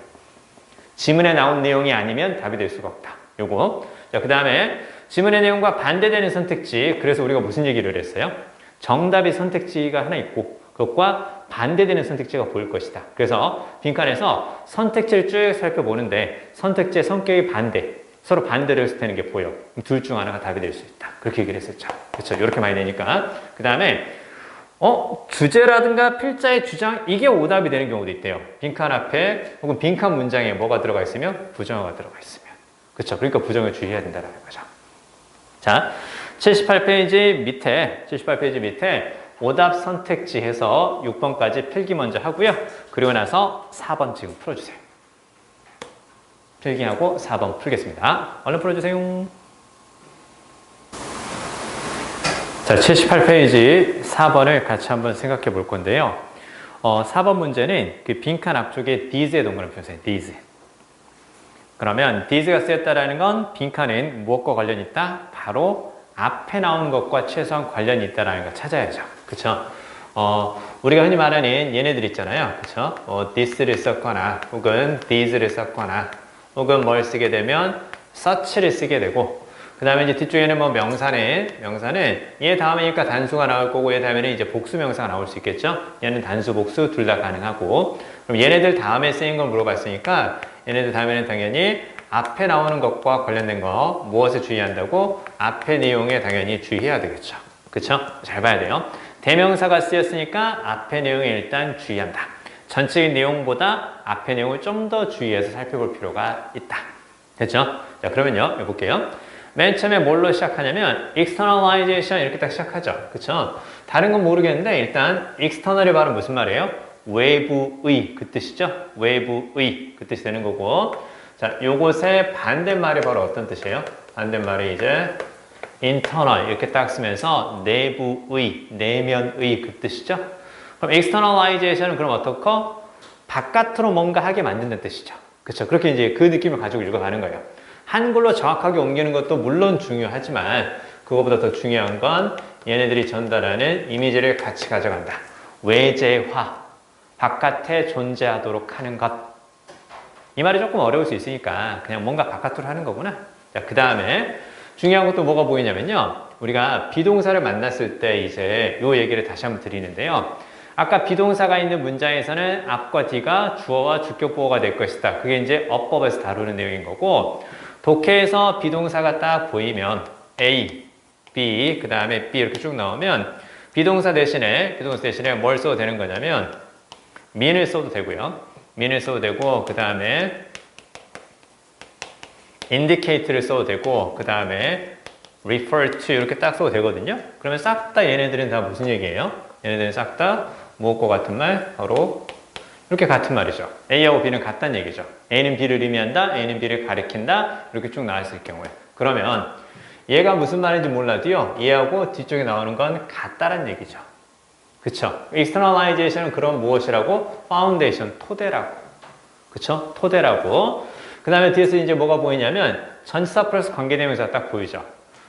지문에 나온 내용이 아니면 답이 될 수가 없다. 요거. 자, 그 다음에 지문의 내용과 반대되는 선택지. 그래서 우리가 무슨 얘기를 했어요? 정답의 선택지가 하나 있고 그것과 반대되는 선택지가 보일 것이다. 그래서 빈칸에서 선택지를 쭉 살펴보는데 선택지의 성격이 반대. 서로 반대를 했을 때는 게 보여. 둘 중 하나가 답이 될 수 있다. 그렇게 얘기를 했었죠. 그렇죠. 이렇게 많이 되니까. 그 다음에 주제라든가 필자의 주장 이게 오답이 되는 경우도 있대요. 빈칸 앞에 혹은 빈칸 문장에 뭐가 들어가 있으면 부정어가 들어가 있으면. 그렇죠. 그러니까 부정을 주의해야 된다는 거죠. 자, 78페이지 밑에 오답 선택지 해서 6번까지 필기 먼저 하고요. 그리고 나서 4번 지금 풀어주세요. 필기하고 4번 풀겠습니다. 얼른 풀어주세요. 자, 78페이지 4번을 같이 한번 생각해 볼 건데요. 4번 문제는 그 빈칸 앞쪽에 these의 동그라미 표시해요. these. 그러면 these가 쓰였다라는 건 빈칸은 무엇과 관련이 있다? 바로 앞에 나온 것과 최소한 관련이 있다라는 걸 찾아야죠. 그쵸? 우리가 흔히 말하는 얘네들 있잖아요. 그쵸? this를 썼거나 혹은 these를 썼거나 혹은 뭘 쓰게 되면 such를 쓰게 되고 그 다음에 이제 뒤쪽에는 뭐 명사는 얘 다음이니까 단수가 나올 거고 얘 다음에는 이제 복수 명사가 나올 수 있겠죠. 얘는 단수 복수 둘 다 가능하고 그럼 얘네들 다음에 쓰인 걸 물어봤으니까 얘네들 다음에는 당연히 앞에 나오는 것과 관련된 거 무엇에 주의한다고? 앞에 내용에 당연히 주의해야 되겠죠. 그쵸? 잘 봐야 돼요. 대명사가 쓰였으니까 앞의 내용에 일단 주의한다. 전체의 내용보다 앞의 내용을 좀 더 주의해서 살펴볼 필요가 있다. 됐죠? 자, 그러면요. 볼게요. 맨 처음에 뭘로 시작하냐면 externalization 이렇게 딱 시작하죠. 그쵸? 다른 건 모르겠는데 일단 external이 바로 무슨 말이에요? 외부의 그 뜻이죠? 외부의 그 뜻이 되는 거고 자, 요것의 반대말이 바로 어떤 뜻이에요? 반대말이 이제 internal 이렇게 딱 쓰면서 내부의, 내면의 그 뜻이죠? 그럼 externalization은 그럼 어떻고? 바깥으로 뭔가 하게 만든다는 뜻이죠. 그쵸? 그렇게 이제 그 느낌을 가지고 읽어가는 거예요. 한글로 정확하게 옮기는 것도 물론 중요하지만 그거보다 더 중요한 건 얘네들이 전달하는 이미지를 같이 가져간다. 외재화, 바깥에 존재하도록 하는 것. 이 말이 조금 어려울 수 있으니까 그냥 뭔가 바깥으로 하는 거구나. 자, 그 다음에 중요한 것도 뭐가 보이냐면요. 우리가 비동사를 만났을 때 이제 요 얘기를 다시 한번 드리는데요. 아까 비동사가 있는 문장에서는 앞과 뒤가 주어와 주격보어가 될 것이다. 그게 이제 어법에서 다루는 내용인 거고 독해에서 비동사가 딱 보이면 A, B, 그 다음에 B 이렇게 쭉 나오면 비동사 대신에 뭘 써도 되는 거냐면 mean을 써도 되고요. mean을 써도 되고 그 다음에 indicate를 써도 되고 그 다음에 refer to 이렇게 딱 써도 되거든요. 그러면 싹 다 얘네들은 다 무슨 얘기예요? 얘네들은 싹 다 무엇과 같은 말? 바로 이렇게 같은 말이죠. A하고 B는 같다는 얘기죠. A는 B를 의미한다. A는 B를 가리킨다. 이렇게 쭉 나왔을 경우에. 그러면 얘가 무슨 말인지 몰라도요. 얘하고 뒤쪽에 나오는 건 같다는 얘기죠. 그쵸? externalization은 그럼 무엇이라고? foundation, 토대라고. 그쵸? 토대라고. 그 다음에 뒤에서 이제 뭐가 보이냐면 전치사 플러스 관계대명사가 딱 보이죠.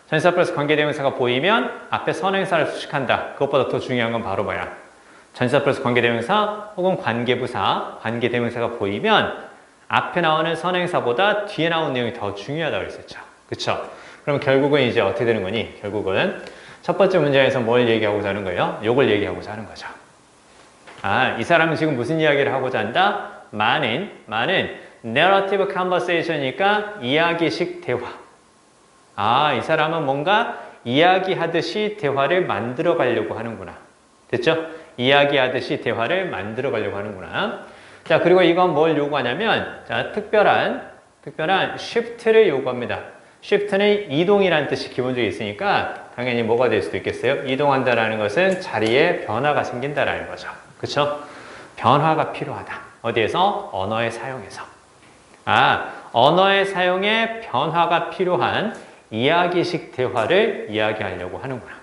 전치사 플러스 관계대명사가 보이면 앞에 선행사를 수식한다. 그것보다 더 중요한 건 바로 뭐야? 전치사 플러스 관계대명사 혹은 관계부사, 관계대명사가 보이면 앞에 나오는 선행사보다 뒤에 나온 내용이 더 중요하다고 그랬었죠. 그쵸? 그럼 결국은 이제 어떻게 되는 거니? 결국은 첫 번째 문장에서 뭘 얘기하고자 하는 거예요? 요걸 얘기하고자 하는 거죠. 아, 이 사람은 지금 무슨 이야기를 하고자 한다? 많은 narrative conversation이니까 이야기식 대화. 아, 이 사람은 뭔가 이야기하듯이 대화를 만들어 가려고 하는구나. 됐죠? 이야기하듯이 대화를 만들어 가려고 하는구나. 자, 그리고 이건 뭘 요구하냐면, 자, 특별한 shift를 요구합니다. shift는 이동이라는 뜻이 기본적으로 있으니까 당연히 뭐가 될 수도 있겠어요? 이동한다라는 것은 자리에 변화가 생긴다라는 거죠. 그쵸? 변화가 필요하다. 어디에서? 언어의 사용에서. 아, 언어의 사용에 변화가 필요한 이야기식 대화를 이야기하려고 하는구나.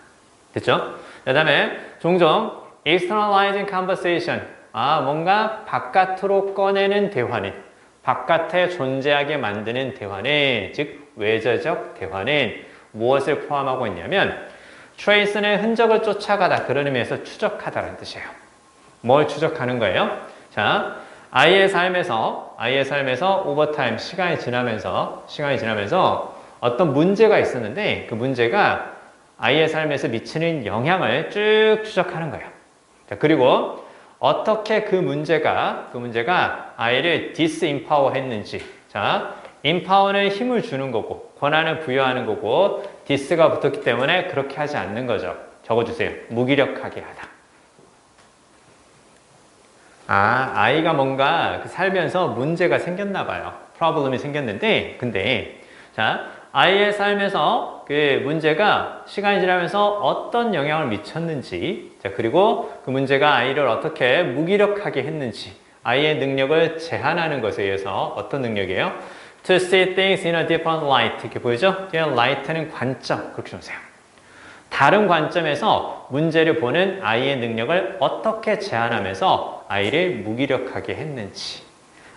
됐죠? 그 다음에 종종 externalizing conversation. 아, 뭔가 바깥으로 꺼내는 대화는, 바깥에 존재하게 만드는 대화는, 즉 외재적 대화는 무엇을 포함하고 있냐면 trace는 흔적을 쫓아가다, 그런 의미에서 추적하다라는 뜻이에요. 뭘 추적하는 거예요? 자, 아이의 삶에서 오버타임, 시간이 지나면서 어떤 문제가 있었는데 그 문제가 아이의 삶에서 미치는 영향을 쭉 추적하는 거예요. 자, 그리고 어떻게 그 문제가 아이를 disempower 했는지. 자, empower는 힘을 주는 거고, 권한을 부여하는 거고, dis가 붙었기 때문에 그렇게 하지 않는 거죠. 적어주세요. 무기력하게 하다. 아, 아이가 뭔가 살면서 문제가 생겼나 봐요. 프로블럼이 생겼는데, 근데, 자, 아이의 삶에서 그 문제가 시간이 지나면서 어떤 영향을 미쳤는지, 자, 그리고 그 문제가 아이를 어떻게 무기력하게 했는지, 아이의 능력을 제한하는 것에 의해서 어떤 능력이에요? To see things in a different light. 이렇게 보이죠? 뒤에 light는 관점. 그렇게 보세요. 다른 관점에서 문제를 보는 아이의 능력을 어떻게 제한하면서 아이를 무기력하게 했는지.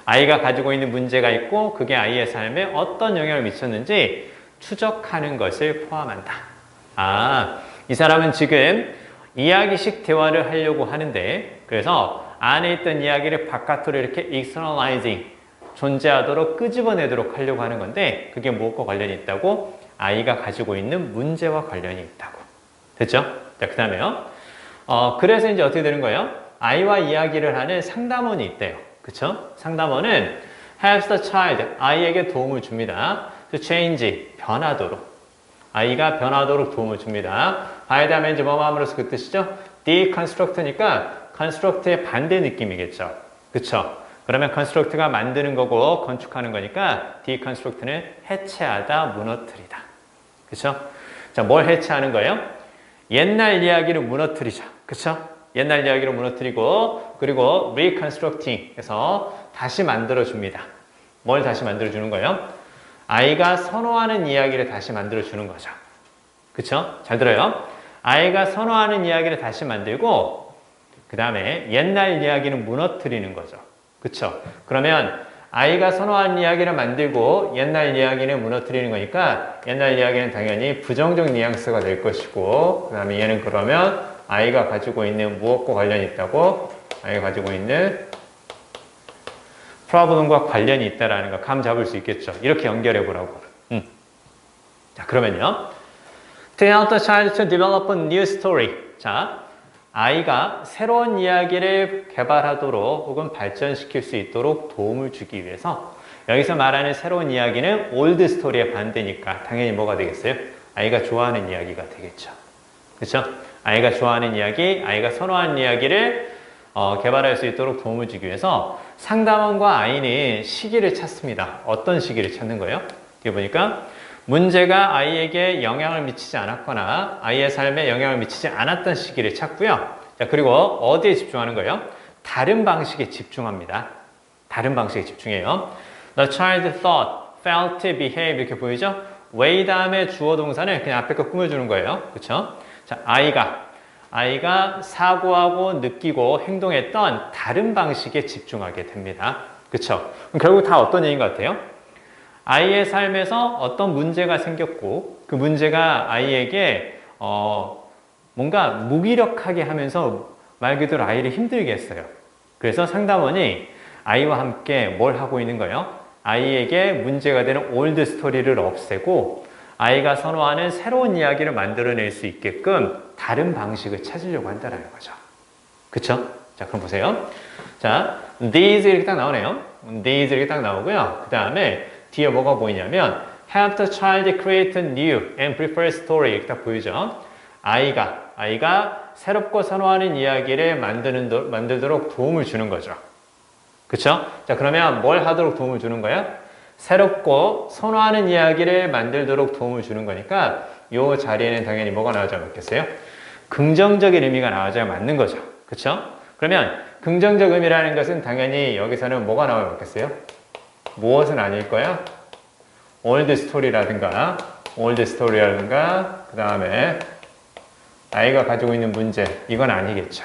아이가 가지고 있는 문제가 있고 그게 아이의 삶에 어떤 영향을 미쳤는지 추적하는 것을 포함한다. 아, 이 사람은 지금 이야기식 대화를 하려고 하는데 그래서 안에 있던 이야기를 바깥으로 이렇게 externalizing, 존재하도록 끄집어내도록 하려고 하는 건데 그게 무엇과 관련이 있다고? 아이가 가지고 있는 문제와 관련이 있다고. 됐죠? 자, 그 다음에요. 그래서 이제 어떻게 되는 거예요? 아이와 이야기를 하는 상담원이 있대요. 그쵸? 상담원은 helps the child, 아이에게 도움을 줍니다. to change, 변하도록. 아이가 변하도록 도움을 줍니다. by 다음에 이제 뭐뭐 함으로써 그 뜻이죠? deconstruct니까 construct의 반대 느낌이겠죠. 그쵸? 그러면 construct가 만드는 거고 건축하는 거니까 deconstruct는 해체하다, 무너뜨리다. 그쵸? 자, 뭘 해체하는 거예요? 옛날 이야기를 무너뜨리죠. 그쵸? 옛날 이야기를 무너뜨리고 그리고 reconstructing 해서 다시 만들어줍니다. 뭘 다시 만들어주는 거예요? 아이가 선호하는 이야기를 다시 만들어주는 거죠. 그쵸? 잘 들어요. 아이가 선호하는 이야기를 다시 만들고 그 다음에 옛날 이야기는 무너뜨리는 거죠. 그쵸? 그러면 아이가 선호하는 이야기를 만들고 옛날 이야기는 무너뜨리는 거니까 옛날 이야기는 당연히 부정적 뉘앙스가 될 것이고 그 다음에 얘는 그러면 아이가 가지고 있는 무엇과 관련이 있다고? 아이가 가지고 있는 프로블럼과 관련이 있다라는 거 감 잡을 수 있겠죠. 이렇게 연결해 보라고. 자, 그러면요. To help the child to develop a new story. 자, 아이가 새로운 이야기를 개발하도록 혹은 발전시킬 수 있도록 도움을 주기 위해서 여기서 말하는 새로운 이야기는 old story의 반대니까 당연히 뭐가 되겠어요? 아이가 좋아하는 이야기가 되겠죠. 그렇죠? 아이가 좋아하는 이야기, 아이가 선호하는 이야기를 개발할 수 있도록 도움을 주기 위해서 상담원과 아이는 시기를 찾습니다. 어떤 시기를 찾는 거예요? 이게 보니까 문제가 아이에게 영향을 미치지 않았거나 아이의 삶에 영향을 미치지 않았던 시기를 찾고요. 자, 그리고 어디에 집중하는 거예요? 다른 방식에 집중합니다. 다른 방식에 집중해요. The child thought, felt, behave 이렇게 보이죠? way 다음에 주어 동사는 그냥 앞에 거 꾸며주는 거예요. 그렇죠? 자, 아이가 사고하고 느끼고 행동했던 다른 방식에 집중하게 됩니다. 그렇죠? 그럼 결국 다 어떤 얘기인 것 같아요? 아이의 삶에서 어떤 문제가 생겼고 그 문제가 아이에게 뭔가 무기력하게 하면서 말 그대로 아이를 힘들게 했어요. 그래서 상담원이 아이와 함께 뭘 하고 있는 거예요? 아이에게 문제가 되는 올드 스토리를 없애고 아이가 선호하는 새로운 이야기를 만들어낼 수 있게끔 다른 방식을 찾으려고 한다는 거죠. 그쵸? 자, 그럼 보세요. 자, these 이렇게 딱 나오네요. these 이렇게 딱 나오고요. 그 다음에 뒤에 뭐가 보이냐면 help the child create a new and preferred story 이렇게 딱 보이죠. 아이가 새롭고 선호하는 이야기를 만들도록 도움을 주는 거죠. 그쵸? 자, 그러면 뭘 하도록 도움을 주는 거야? 새롭고 선호하는 이야기를 만들도록 도움을 주는 거니까 이 자리에는 당연히 뭐가 나와줘야 맞겠어요? 긍정적인 의미가 나와줘야 맞는 거죠. 그쵸? 그러면 긍정적 의미라는 것은 당연히 여기서는 뭐가 나와야 맞겠어요? 무엇은 아닐 거야? old story라든가 그 다음에 아이가 가지고 있는 문제 이건 아니겠죠.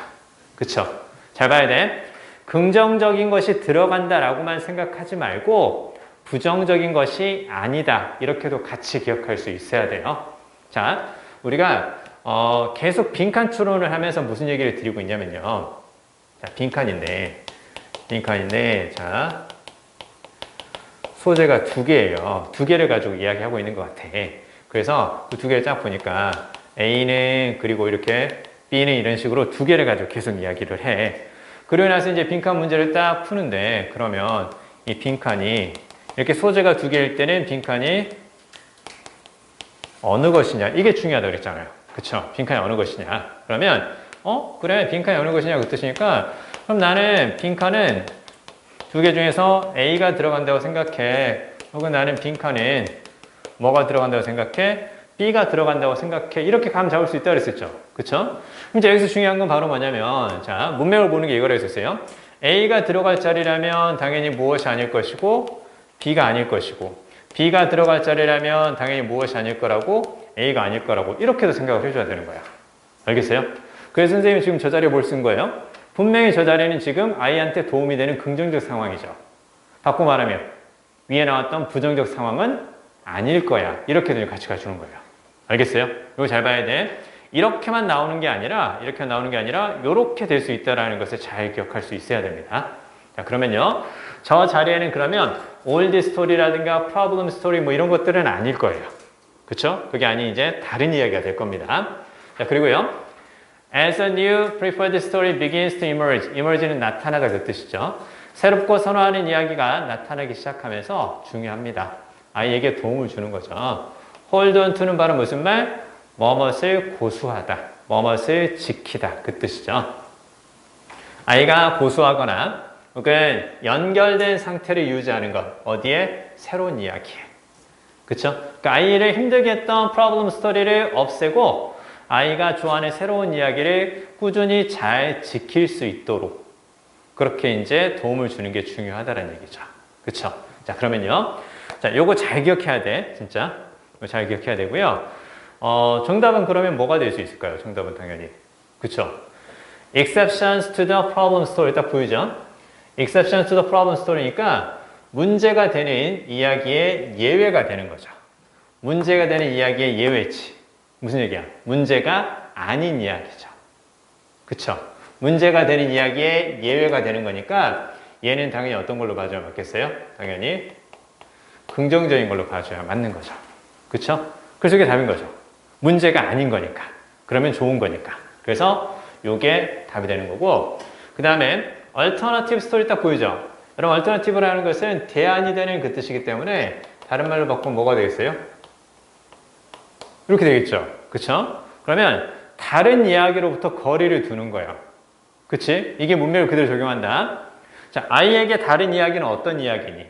그쵸? 잘 봐야 돼. 긍정적인 것이 들어간다라고만 생각하지 말고 부정적인 것이 아니다 이렇게도 같이 기억할 수 있어야 돼요. 자, 우리가 계속 빈칸 추론을 하면서 무슨 얘기를 드리고 있냐면요. 자, 빈칸인데 자, 소재가 두 개예요. 두 개를 가지고 이야기하고 있는 것 같아. 그래서 그 두 개를 쫙 보니까 A는 그리고 이렇게 B는 이런 식으로 두 개를 가지고 계속 이야기를 해. 그러고 나서 이제 빈칸 문제를 딱 푸는데 그러면 이 빈칸이 이렇게 소재가 두 개일 때는 빈칸이 어느 것이냐 이게 중요하다고 그랬잖아요. 그쵸? 빈칸이 어느 것이냐. 그러면 그래 빈칸이 어느 것이냐 그 뜻이니까 그럼 나는 빈칸은 두 개 중에서 A가 들어간다고 생각해. 혹은 나는 빈칸은 뭐가 들어간다고 생각해? B가 들어간다고 생각해. 이렇게 감 잡을 수 있다고 그랬었죠. 그쵸? 그럼 이제 여기서 중요한 건 바로 뭐냐면 자, 문맥을 보는 게 이거라 했었어요. A가 들어갈 자리라면 당연히 무엇이 아닐 것이고 B가 아닐 것이고 B가 들어갈 자리라면 당연히 무엇이 아닐 거라고 A가 아닐 거라고 이렇게도 생각을 해줘야 되는 거야. 알겠어요? 그래서 선생님이 지금 저 자리에 뭘 쓴 거예요? 분명히 저 자리는 지금 아이한테 도움이 되는 긍정적 상황이죠. 바꿔 말하면 위에 나왔던 부정적 상황은 아닐 거야. 이렇게도 같이 가주는 거예요. 알겠어요? 이거 잘 봐야 돼. 이렇게만 나오는 게 아니라 이렇게 될 수 있다는 것을 잘 기억할 수 있어야 됩니다. 자, 그러면요. 저 자리에는 그러면 old story라든가 problem story 뭐 이런 것들은 아닐 거예요. 그쵸? 그게 아닌 이제 다른 이야기가 될 겁니다. 자, 그리고요. As a new preferred story begins to emerge. emerge는 나타나다 그 뜻이죠. 새롭고 선호하는 이야기가 나타나기 시작하면서 중요합니다. 아이에게 도움을 주는 거죠. hold on to는 바로 무슨 말? 뭐뭇을 고수하다. 뭐뭇을 지키다 그 뜻이죠. 아이가 고수하거나 혹은 연결된 상태를 유지하는 것 어디에? 새로운 이야기에. 그쵸? 그러니까 아이를 힘들게 했던 프로블럼 스토리를 없애고 아이가 좋아하는 새로운 이야기를 꾸준히 잘 지킬 수 있도록 그렇게 이제 도움을 주는 게 중요하다는 얘기죠. 그쵸? 자, 그러면요. 자, 요거 잘 기억해야 돼. 진짜. 이거 잘 기억해야 되고요. 정답은 그러면 뭐가 될 수 있을까요? 정답은 당연히. 그쵸? Exceptions to the problem story 딱 보이죠? Exceptions to the problem story니까 문제가 되는 이야기의 예외가 되는 거죠. 문제가 되는 이야기의 예외치. 무슨 얘기야? 문제가 아닌 이야기죠. 그쵸? 문제가 되는 이야기의 예외가 되는 거니까 얘는 당연히 어떤 걸로 봐줘야 맞겠어요? 당연히 긍정적인 걸로 봐줘야 맞는 거죠. 그쵸? 그래서 이게 답인 거죠. 문제가 아닌 거니까. 그러면 좋은 거니까. 그래서 요게 답이 되는 거고 그 다음에 alternative story 딱 보이죠? 여러분 alternative라는 것은 대안이 되는 그 뜻이기 때문에 다른 말로 바꾸면 뭐가 되겠어요? 이렇게 되겠죠. 그쵸? 그러면 다른 이야기로부터 거리를 두는 거예요. 그치? 이게 문맥을 그대로 적용한다. 자, 아이에게 다른 이야기는 어떤 이야기니?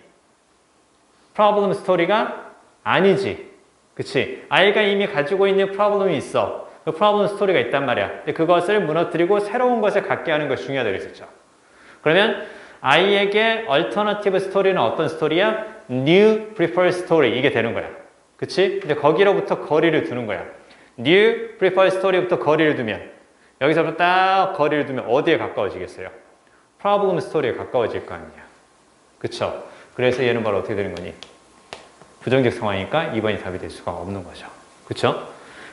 프로블럼 스토리가 아니지. 그치? 아이가 이미 가지고 있는 프로블럼이 있어. 그 프로블럼 스토리가 있단 말이야. 근데 그것을 무너뜨리고 새로운 것을 갖게 하는 것이 중요하다고 했었죠. 그러면 아이에게 얼터너티브 스토리는 어떤 스토리야? New preferred story 이게 되는 거야. 그치? 근데 거기로부터 거리를 두는 거야. New preferred story부터 거리를 두면 여기서부터 딱 거리를 두면 어디에 가까워지겠어요? 프로블럼 스토리에 가까워질 거 아니야. 그쵸? 그래서 얘는 바로 어떻게 되는 거니? 부정적 상황이니까 2번이 답이 될 수가 없는 거죠. 그쵸?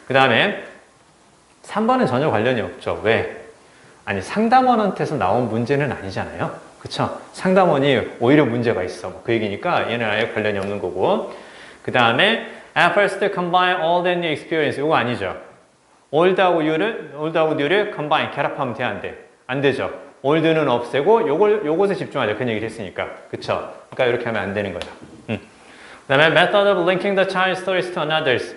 그 다음에 3번은 전혀 관련이 없죠. 왜? 아니 상담원한테서 나온 문제는 아니잖아요. 그쵸? 상담원이 오히려 문제가 있어. 그 얘기니까 얘는 아예 관련이 없는 거고 그 다음에 efforts to combine old and new experience 이거 아니죠. old하고 new를 combine, 결합하면 돼, 안 돼? 안 되죠. old는 없애고 요것에 집중하자. 그 얘기를 했으니까. 그쵸? 그러니까 이렇게 하면 안 되는 거죠. 그 다음에 method of linking the child's stories to another's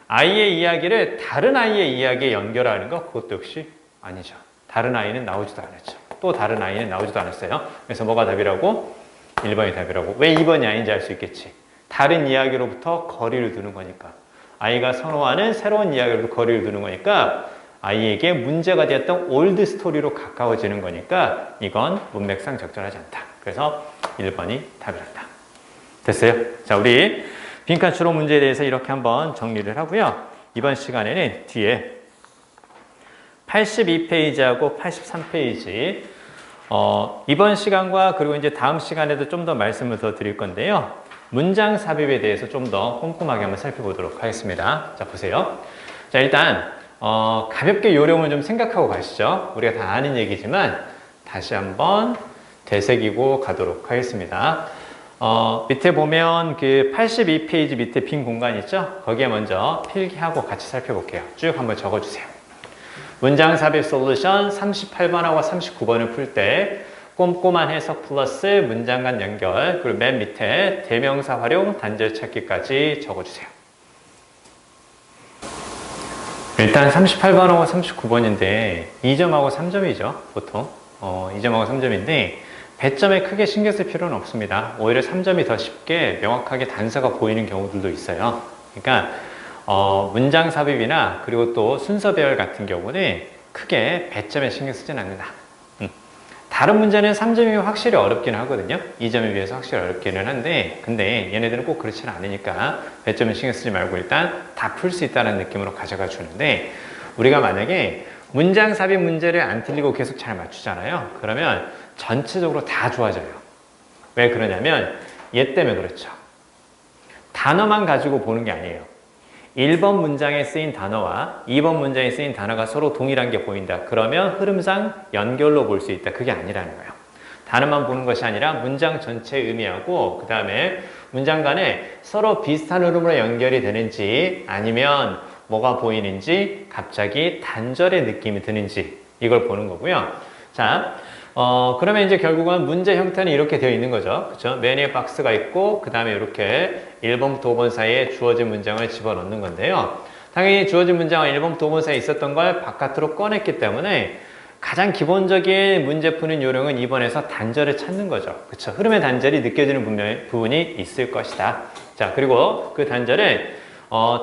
아이의 이야기를 다른 아이의 이야기에 연결하는 것 그것도 역시 아니죠. 다른 아이는 나오지도 않았죠. 또 다른 아이는 나오지도 않았어요. 그래서 뭐가 답이라고? 1번이 답이라고. 왜 2번이 아닌지 알 수 있겠지. 다른 이야기로부터 거리를 두는 거니까. 아이가 선호하는 새로운 이야기로부터 거리를 두는 거니까 아이에게 문제가 되었던 올드 스토리로 가까워지는 거니까 이건 문맥상 적절하지 않다. 그래서 1번이 답이란다. 됐어요? 자, 우리 빈칸 추론 문제에 대해서 이렇게 한번 정리를 하고요. 이번 시간에는 뒤에 82페이지하고 83페이지 이번 시간과 그리고 이제 다음 시간에도 좀 더 말씀을 더 드릴 건데요. 문장 삽입에 대해서 좀 더 꼼꼼하게 한번 살펴보도록 하겠습니다. 자, 보세요. 자, 일단 가볍게 요령을 좀 생각하고 가시죠. 우리가 다 아는 얘기지만 다시 한번 되새기고 가도록 하겠습니다. 밑에 보면 그 82페이지 밑에 빈 공간 있죠? 거기에 먼저 필기하고 같이 살펴볼게요. 쭉 한번 적어주세요. 문장 삽입 솔루션 38번하고 39번을 풀 때 꼼꼼한 해석 플러스 문장 간 연결 그리고 맨 밑에 대명사 활용 단절 찾기까지 적어주세요. 일단 38번하고 39번인데 2점하고 3점이죠. 보통 2점하고 3점인데 배점에 크게 신경 쓸 필요는 없습니다. 오히려 3점이 더 쉽게 명확하게 단서가 보이는 경우들도 있어요. 그러니까 문장 삽입이나 그리고 또 순서 배열 같은 경우는 크게 배점에 신경 쓰진 않는다. 다른 문제는 3점이 확실히 어렵긴 하거든요. 2점에 비해서 확실히 어렵기는 한데 근데 얘네들은 꼭 그렇지는 않으니까 배점에 신경 쓰지 말고 일단 다 풀 수 있다는 느낌으로 가져가 주는데 우리가 만약에 문장 삽입 문제를 안 틀리고 계속 잘 맞추잖아요. 그러면 전체적으로 다 좋아져요. 왜 그러냐면 얘 때문에 그렇죠. 단어만 가지고 보는 게 아니에요. 1번 문장에 쓰인 단어와 2번 문장에 쓰인 단어가 서로 동일한 게 보인다. 그러면 흐름상 연결로 볼 수 있다. 그게 아니라는 거예요. 단어만 보는 것이 아니라 문장 전체의 의미하고 그 다음에 문장 간에 서로 비슷한 흐름으로 연결이 되는지 아니면 뭐가 보이는지 갑자기 단절의 느낌이 드는지 이걸 보는 거고요. 자, 그러면 이제 결국은 문제 형태는 이렇게 되어 있는 거죠. 그쵸? 맨 위에 박스가 있고, 그 다음에 이렇게 1번부터 5번 사이에 주어진 문장을 집어넣는 건데요. 당연히 주어진 문장은 1번부터 5번 사이에 있었던 걸 바깥으로 꺼냈기 때문에 가장 기본적인 문제 푸는 요령은 2번에서 단절을 찾는 거죠. 그쵸? 흐름의 단절이 느껴지는 부분이 있을 것이다. 자, 그리고 그 단절을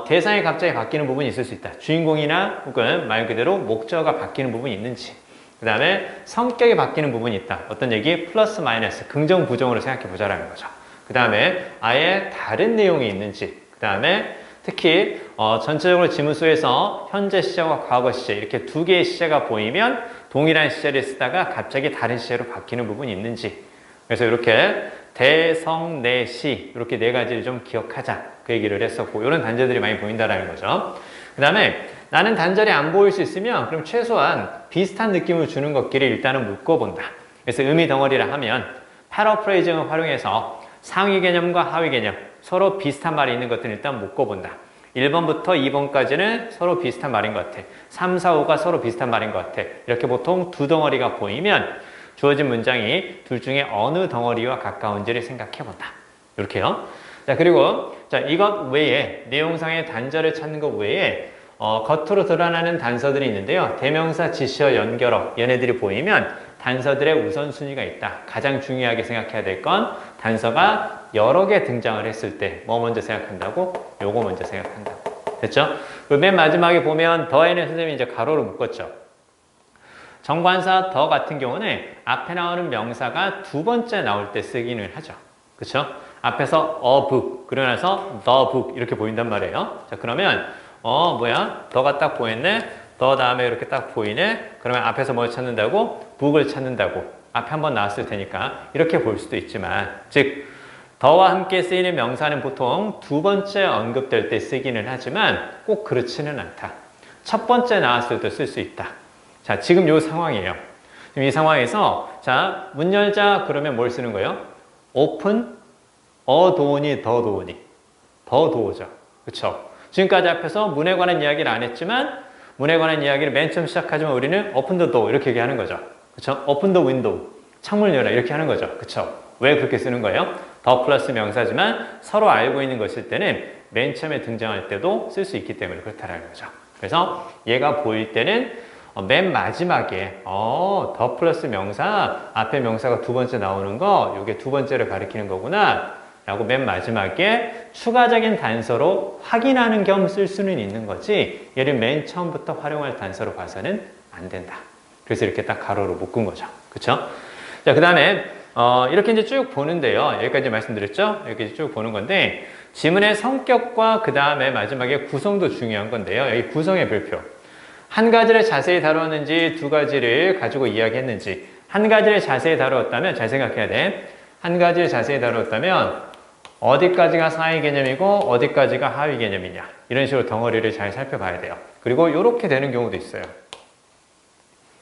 대상이 갑자기 바뀌는 부분이 있을 수 있다. 주인공이나 혹은 말 그대로 목적어가 바뀌는 부분이 있는지. 그 다음에 성격이 바뀌는 부분이 있다. 어떤 얘기? 플러스 마이너스, 긍정, 부정으로 생각해 보자라는 거죠. 그 다음에 아예 다른 내용이 있는지. 그 다음에 특히 전체적으로 지문수에서 현재 시제와 과거 시제 이렇게 두 개의 시제가 보이면 동일한 시제를 쓰다가 갑자기 다른 시제로 바뀌는 부분이 있는지. 그래서 이렇게 대성내시 이렇게 네 가지를 좀 기억하자 그 얘기를 했었고 이런 단절들이 많이 보인다라는 거죠. 그 다음에 나는 단절이 안 보일 수 있으면 그럼 최소한 비슷한 느낌을 주는 것끼리 일단은 묶어본다. 그래서 의미 덩어리라 하면 패러프레이징을 활용해서 상위 개념과 하위 개념 서로 비슷한 말이 있는 것들을 일단 묶어본다. 1번부터 2번까지는 서로 비슷한 말인 것 같아. 3, 4, 5가 서로 비슷한 말인 것 같아. 이렇게 보통 두 덩어리가 보이면 주어진 문장이 둘 중에 어느 덩어리와 가까운지를 생각해 본다. 이렇게요. 자, 그리고 자, 이것 외에 내용상의 단절을 찾는 것 외에 겉으로 드러나는 단서들이 있는데요. 대명사, 지시어, 연결어 얘네들이 보이면 단서들의 우선순위가 있다. 가장 중요하게 생각해야 될 건 단서가 여러 개 등장을 했을 때 뭐 먼저 생각한다고? 요거 먼저 생각한다고. 됐죠? 그리고 맨 마지막에 보면 더에는 선생님이 이제 가로로 묶었죠. 정관사 더 같은 경우는 앞에 나오는 명사가 두 번째 나올 때 쓰기는 하죠. 그쵸? 앞에서 a book, 그러고 나서 the book 이렇게 보인단 말이에요. 자, 그러면 더가 딱 보였네? 더 다음에 이렇게 딱 보이네? 그러면 앞에서 뭘 찾는다고? book을 찾는다고. 앞에 한번 나왔을 테니까 이렇게 볼 수도 있지만 즉 더와 함께 쓰이는 명사는 보통 두 번째 언급될 때 쓰기는 하지만 꼭 그렇지는 않다. 첫 번째 나왔을 때 쓸 수 있다. 자, 지금 이 상황이에요. 지금 이 상황에서 자, 문 열자 그러면 뭘 쓰는 거예요? open, door니, 더 도어니. 더 도어죠. 그쵸? 지금까지 앞에서 문에 관한 이야기를 안 했지만 문에 관한 이야기를 맨 처음 시작하지만 우리는 open the door 이렇게 얘기하는 거죠. 그쵸? open the window. 창문을 열어 이렇게 하는 거죠. 그쵸? 왜 그렇게 쓰는 거예요? 더 플러스 명사지만 서로 알고 있는 것일 때는 맨 처음에 등장할 때도 쓸 수 있기 때문에 그렇다는 거죠. 그래서 얘가 보일 때는 맨 마지막에 더 플러스 명사 앞에 명사가 두 번째 나오는 거 이게 두 번째를 가리키는 거구나 라고 맨 마지막에 추가적인 단서로 확인하는 겸 쓸 수는 있는 거지 얘를 맨 처음부터 활용할 단서로 봐서는 안 된다. 그래서 이렇게 딱 가로로 묶은 거죠. 그쵸? 자, 그 다음에 이렇게 이제 쭉 보는데요. 여기까지 말씀드렸죠? 이렇게 쭉 보는 건데 지문의 성격과 그 다음에 마지막에 구성도 중요한 건데요. 여기 구성의 별표. 한 가지를 자세히 다루었는지 두 가지를 가지고 이야기했는지 한 가지를 자세히 다루었다면 잘 생각해야 돼. 한 가지를 자세히 다루었다면 어디까지가 상위 개념이고 어디까지가 하위 개념이냐 이런 식으로 덩어리를 잘 살펴봐야 돼요. 그리고 이렇게 되는 경우도 있어요.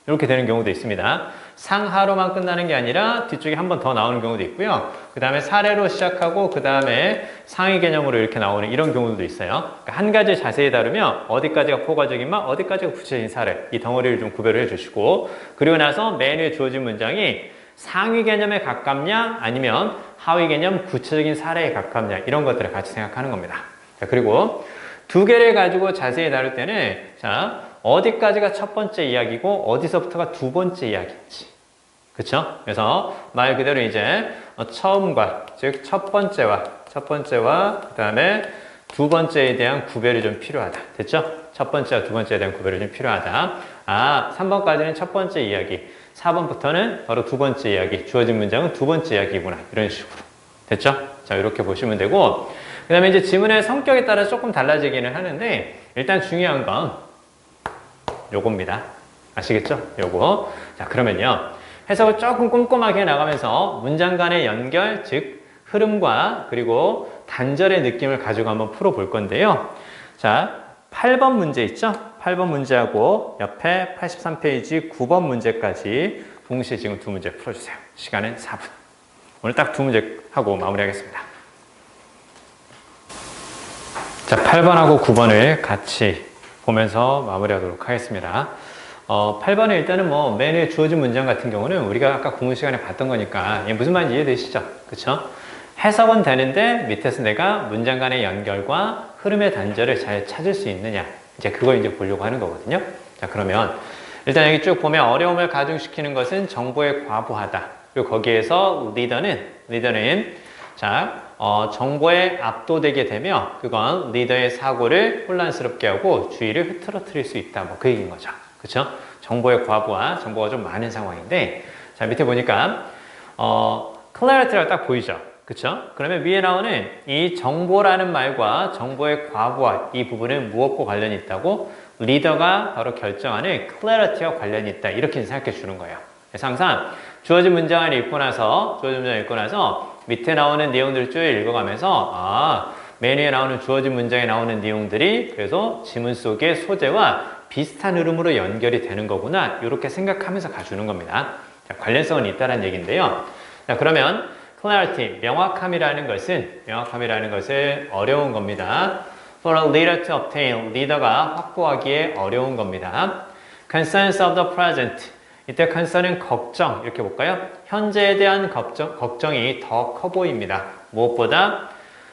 이렇게 되는 경우도 있습니다. 상하로만 끝나는 게 아니라 뒤쪽에 한 번 더 나오는 경우도 있고요. 그 다음에 사례로 시작하고 그 다음에 상위 개념으로 이렇게 나오는 이런 경우도 있어요. 그러니까 한 가지 자세히 다루면 어디까지가 포괄적인 말, 어디까지가 구체적인 사례 이 덩어리를 좀 구별을 해주시고 그리고 나서 맨 위에 주어진 문장이 상위 개념에 가깝냐 아니면 하위 개념 구체적인 사례에 가깝냐 이런 것들을 같이 생각하는 겁니다. 자, 그리고 두 개를 가지고 자세히 다룰 때는 자 어디까지가 첫 번째 이야기고 어디서부터가 두 번째 이야기인지 그쵸? 그래서 말 그대로 이제 처음과 즉 첫 번째와 그 다음에 두 번째에 대한 구별이 좀 필요하다. 됐죠? 첫 번째와 두 번째에 대한 구별이 좀 필요하다. 3번까지는 첫 번째 이야기 4번부터는 바로 두 번째 이야기 주어진 문장은 두 번째 이야기구나 이런 식으로 됐죠? 자 이렇게 보시면 되고 그 다음에 이제 지문의 성격에 따라 조금 달라지기는 하는데 일단 중요한 건 요겁니다. 아시겠죠? 요거. 자, 그러면요. 해석을 조금 꼼꼼하게 나가면서 문장 간의 연결, 즉 흐름과 그리고 단절의 느낌을 가지고 한번 풀어볼 건데요. 자, 8번 문제 있죠? 8번 문제하고 옆에 83페이지 9번 문제까지 동시에 지금 두 문제 풀어주세요. 시간은 4분. 오늘 딱 두 문제 하고 마무리하겠습니다. 자, 8번하고 9번을 같이 보면서 마무리하도록 하겠습니다. 8번에 일단은 뭐 맨 위에 주어진 문장 같은 경우는 우리가 아까 공부 시간에 봤던 거니까 무슨 말인지 이해되시죠? 그쵸? 해석은 되는데 밑에서 내가 문장 간의 연결과 흐름의 단절을 잘 찾을 수 있느냐. 이제 그걸 이제 보려고 하는 거거든요. 자, 그러면 일단 여기 쭉 보면 어려움을 가중시키는 것은 정보에 과부하다. 그리고 거기에서 리더는 자, 정보에 압도되게 되며 그건 리더의 사고를 혼란스럽게 하고 주의를 흐트러뜨릴 수 있다. 뭐 그 얘기인 거죠. 그렇죠? 정보의 과부하, 정보가 좀 많은 상황인데 자, 밑에 보니까 clarity가 딱 보이죠. 그쵸? 그러면 위에 나오는 이 정보라는 말과 정보의 과부하 이 부분은 무엇과 관련이 있다고? 리더가 바로 결정하는 clarity와 관련이 있다. 이렇게 생각해 주는 거예요. 그래서 항상 주어진 문장을 읽고 나서 밑에 나오는 내용들을 쭉 읽어가면서 메뉴에 나오는 주어진 문장에 나오는 내용들이 그래서 지문 속의 소재와 비슷한 흐름으로 연결이 되는 거구나. 이렇게 생각하면서 가주는 겁니다. 자, 관련성은 있다는 얘기인데요. 자, 그러면 clarity, 명확함이라는 것은 어려운 겁니다. For a leader to obtain, 리더가 확보하기에 어려운 겁니다. Concerns of the present, 이때 concern은 걱정, 이렇게 볼까요? 현재에 대한 걱정이 더 커 보입니다. 무엇보다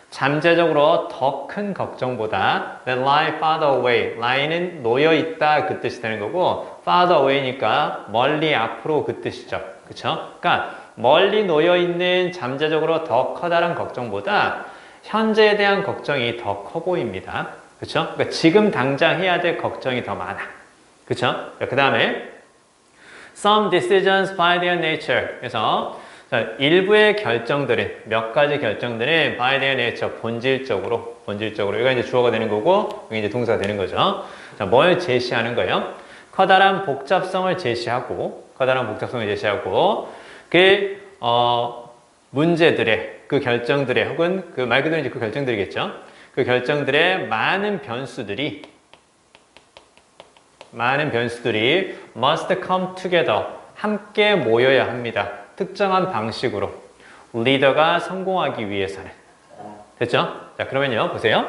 잠재적으로 더 큰 걱정보다 that lie farther away, lie는 놓여있다 그 뜻이 되는 거고 farther away니까 멀리 앞으로 그 뜻이죠. 그쵸? 그러니까 멀리 놓여있는 잠재적으로 더 커다란 걱정보다 현재에 대한 걱정이 더 커 보입니다. 그쵸? 그러니까 지금 당장 해야 될 걱정이 더 많아. 그쵸? 그 다음에 some decisions by their nature. 그래서 일부의 결정들은, 몇 가지 결정들은 by their nature, 본질적으로. 이거 이제 주어가 되는 거고, 이게 이제 동사가 되는 거죠. 자, 뭘 제시하는 거예요? 커다란 복잡성을 제시하고, 문제들의, 그 결정들의, 혹은 그 말 그대로 이제 그 결정들이겠죠. 그 결정들의 많은 변수들이 must come together. 함께 모여야 합니다. 특정한 방식으로. 리더가 성공하기 위해서는. 됐죠? 자, 그러면요. 보세요.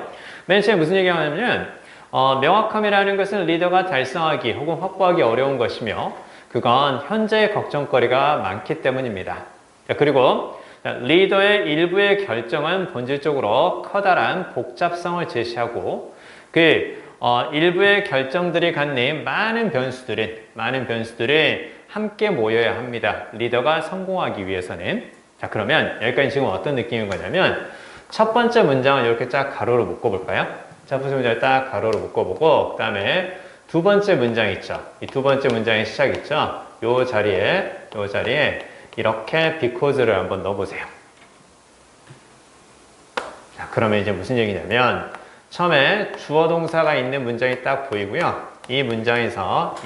맨 처음에 무슨 얘기가 하냐면, 명확함이라는 것은 리더가 달성하기 혹은 확보하기 어려운 것이며, 그건 현재의 걱정거리가 많기 때문입니다. 자, 그리고 리더의 일부의 결정은 본질적으로 커다란 복잡성을 제시하고, 일부의 결정들이 갖는 많은 변수들은 함께 모여야 합니다. 리더가 성공하기 위해서는. 자, 그러면 여기까지 지금 어떤 느낌인 거냐면 첫 번째 문장을 이렇게 쫙 가로로 묶어볼까요? 첫 번째 문장을 딱 가로로 묶어보고 그 다음에 두 번째 문장 있죠. 이 두 번째 문장의 시작 있죠. 요 자리에 이렇게 because를 한번 넣어보세요. 자, 그러면 이제 무슨 얘기냐면 처음에 주어 동사가 있는 문장이 딱 보이고요. 이 문장에서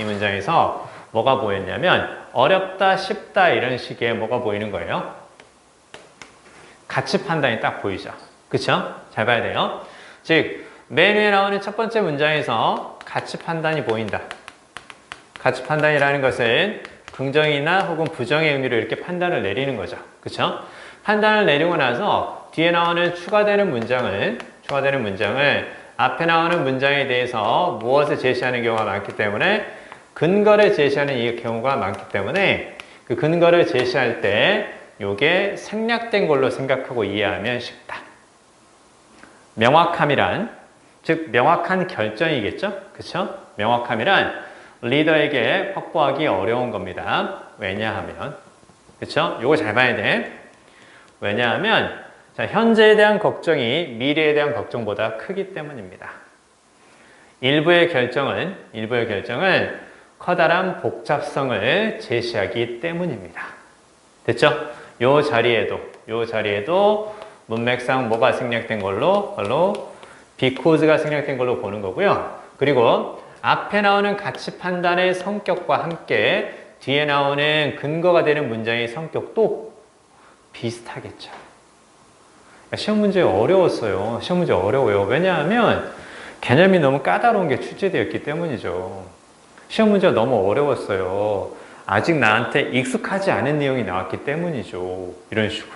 뭐가 보였냐면 어렵다, 쉽다 이런 식의 뭐가 보이는 거예요. 가치 판단이 딱 보이죠. 그쵸? 잘 봐야 돼요. 즉 맨 위에 나오는 첫 번째 문장에서 가치 판단이 보인다. 가치 판단이라는 것은 긍정이나 혹은 부정의 의미로 이렇게 판단을 내리는 거죠. 그쵸? 판단을 내리고 나서 뒤에 나오는 추가되는 문장을 앞에 나오는 문장에 대해서 무엇을 제시하는 경우가 많기 때문에 근거를 제시하는 이 경우가 많기 때문에 그 근거를 제시할 때 이게 생략된 걸로 생각하고 이해하면 쉽다. 명확함이란 즉 명확한 결정이겠죠? 그렇죠? 명확함이란 리더에게 확보하기 어려운 겁니다. 왜냐하면 그렇죠? 요거 잘 봐야 돼. 왜냐하면 자, 현재에 대한 걱정이 미래에 대한 걱정보다 크기 때문입니다. 일부의 결정은 커다란 복잡성을 제시하기 때문입니다. 됐죠? 요 자리에도 문맥상 뭐가 생략된 걸로 because가 생략된 걸로 보는 거고요. 그리고 앞에 나오는 가치 판단의 성격과 함께 뒤에 나오는 근거가 되는 문장의 성격도 비슷하겠죠. 시험 문제 어려웠어요. 시험 문제 어려워요. 왜냐하면 개념이 너무 까다로운 게 출제되었기 때문이죠. 시험 문제가 너무 어려웠어요. 아직 나한테 익숙하지 않은 내용이 나왔기 때문이죠. 이런 식으로.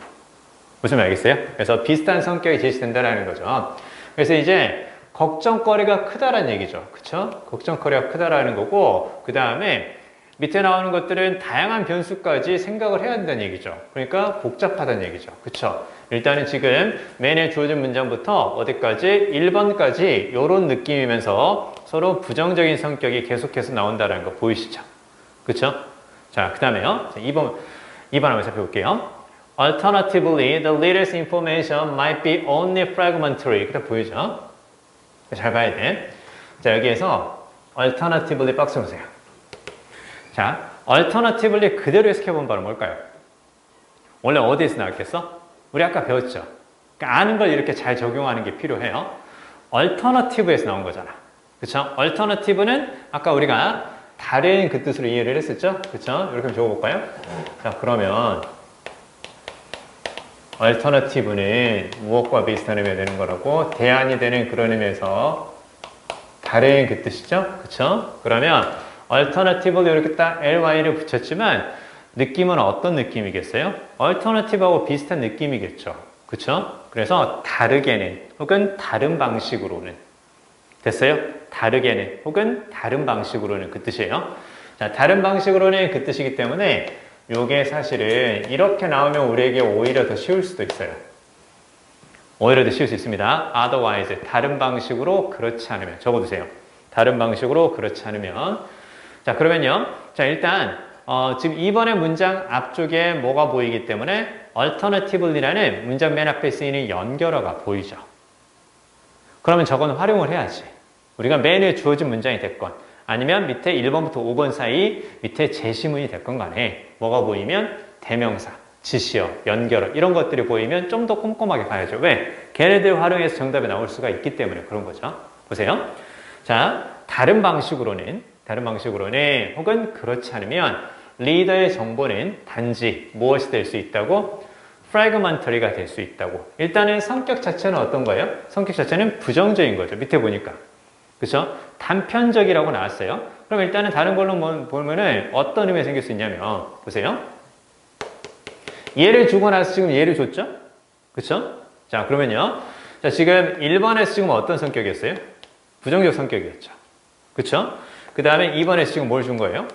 무슨 말 알겠어요? 그래서 비슷한 성격이 제시된다는 거죠. 그래서 이제 걱정거리가 크다라는 얘기죠. 그쵸? 걱정거리가 크다라는 거고, 그 다음에 밑에 나오는 것들은 다양한 변수까지 생각을 해야 한다는 얘기죠. 그러니까 복잡하다는 얘기죠. 그쵸? 일단은 지금 맨에 주어진 문장부터 어디까지? 1번까지 이런 느낌이면서 서로 부정적인 성격이 계속해서 나온다는 거 보이시죠? 그쵸? 자, 그 다음에요. 2번 한번 살펴볼게요. Alternatively, the leader's information might be only fragmentary. 그래 보이죠? 잘 봐야 돼. 자, 여기에서 alternatively 박스 보세요. 자, alternatively 그대로 해석해본 바로 뭘까요? 원래 어디에서 나왔겠어? 우리 아까 배웠죠? 그러니까 아는 걸 이렇게 잘 적용하는 게 필요해요. alternative에서 나온 거잖아. 그쵸? alternative는 아까 우리가 다른 그 뜻으로 이해를 했었죠? 그쵸? 이렇게 적어볼까요? 자, 그러면 alternative는 무엇과 비슷한 의미가 되는 거라고? 대안이 되는 그런 의미에서 다른 그 뜻이죠? 그쵸? 그러면 alternative를 이렇게 딱 ly를 붙였지만 느낌은 어떤 느낌이겠어요? alternative하고 비슷한 느낌이겠죠. 그쵸? 그래서 다르게는 혹은 다른 방식으로는 됐어요? 다르게는 혹은 다른 방식으로는 그 뜻이에요. 자, 다른 방식으로는 그 뜻이기 때문에 이게 사실은 이렇게 나오면 우리에게 오히려 더 쉬울 수도 있어요. 오히려 더 쉬울 수 있습니다. otherwise, 다른 방식으로 그렇지 않으면 적어두세요. 다른 방식으로 그렇지 않으면 자, 그러면요. 자, 일단 지금 2번의 문장 앞쪽에 뭐가 보이기 때문에 alternatively라는 문장 맨 앞에 쓰이는 연결어가 보이죠. 그러면 저건 활용을 해야지. 우리가 맨 위에 주어진 문장이 됐건 아니면 밑에 1번부터 5번 사이 밑에 제시문이 됐건 간에 뭐가 보이면 대명사, 지시어, 연결어 이런 것들이 보이면 좀 더 꼼꼼하게 봐야죠. 왜? 걔네들 활용해서 정답이 나올 수가 있기 때문에 그런 거죠. 보세요. 자, 다른 방식으로는 혹은 그렇지 않으면 리더의 정보는 단지 무엇이 될 수 있다고? fragmentary가 될 수 있다고. 일단은 성격 자체는 어떤 거예요? 성격 자체는 부정적인 거죠. 밑에 보니까. 그쵸? 단편적이라고 나왔어요. 그럼 일단은 다른 걸로 보면은 어떤 의미가 생길 수 있냐면, 보세요. 얘를 주고 나서 지금 얘를 줬죠? 그쵸? 자, 그러면요. 자, 지금 1번에서 지금 어떤 성격이었어요? 부정적 성격이었죠. 그쵸? 그 다음에 2번에서 지금 뭘 준 거예요?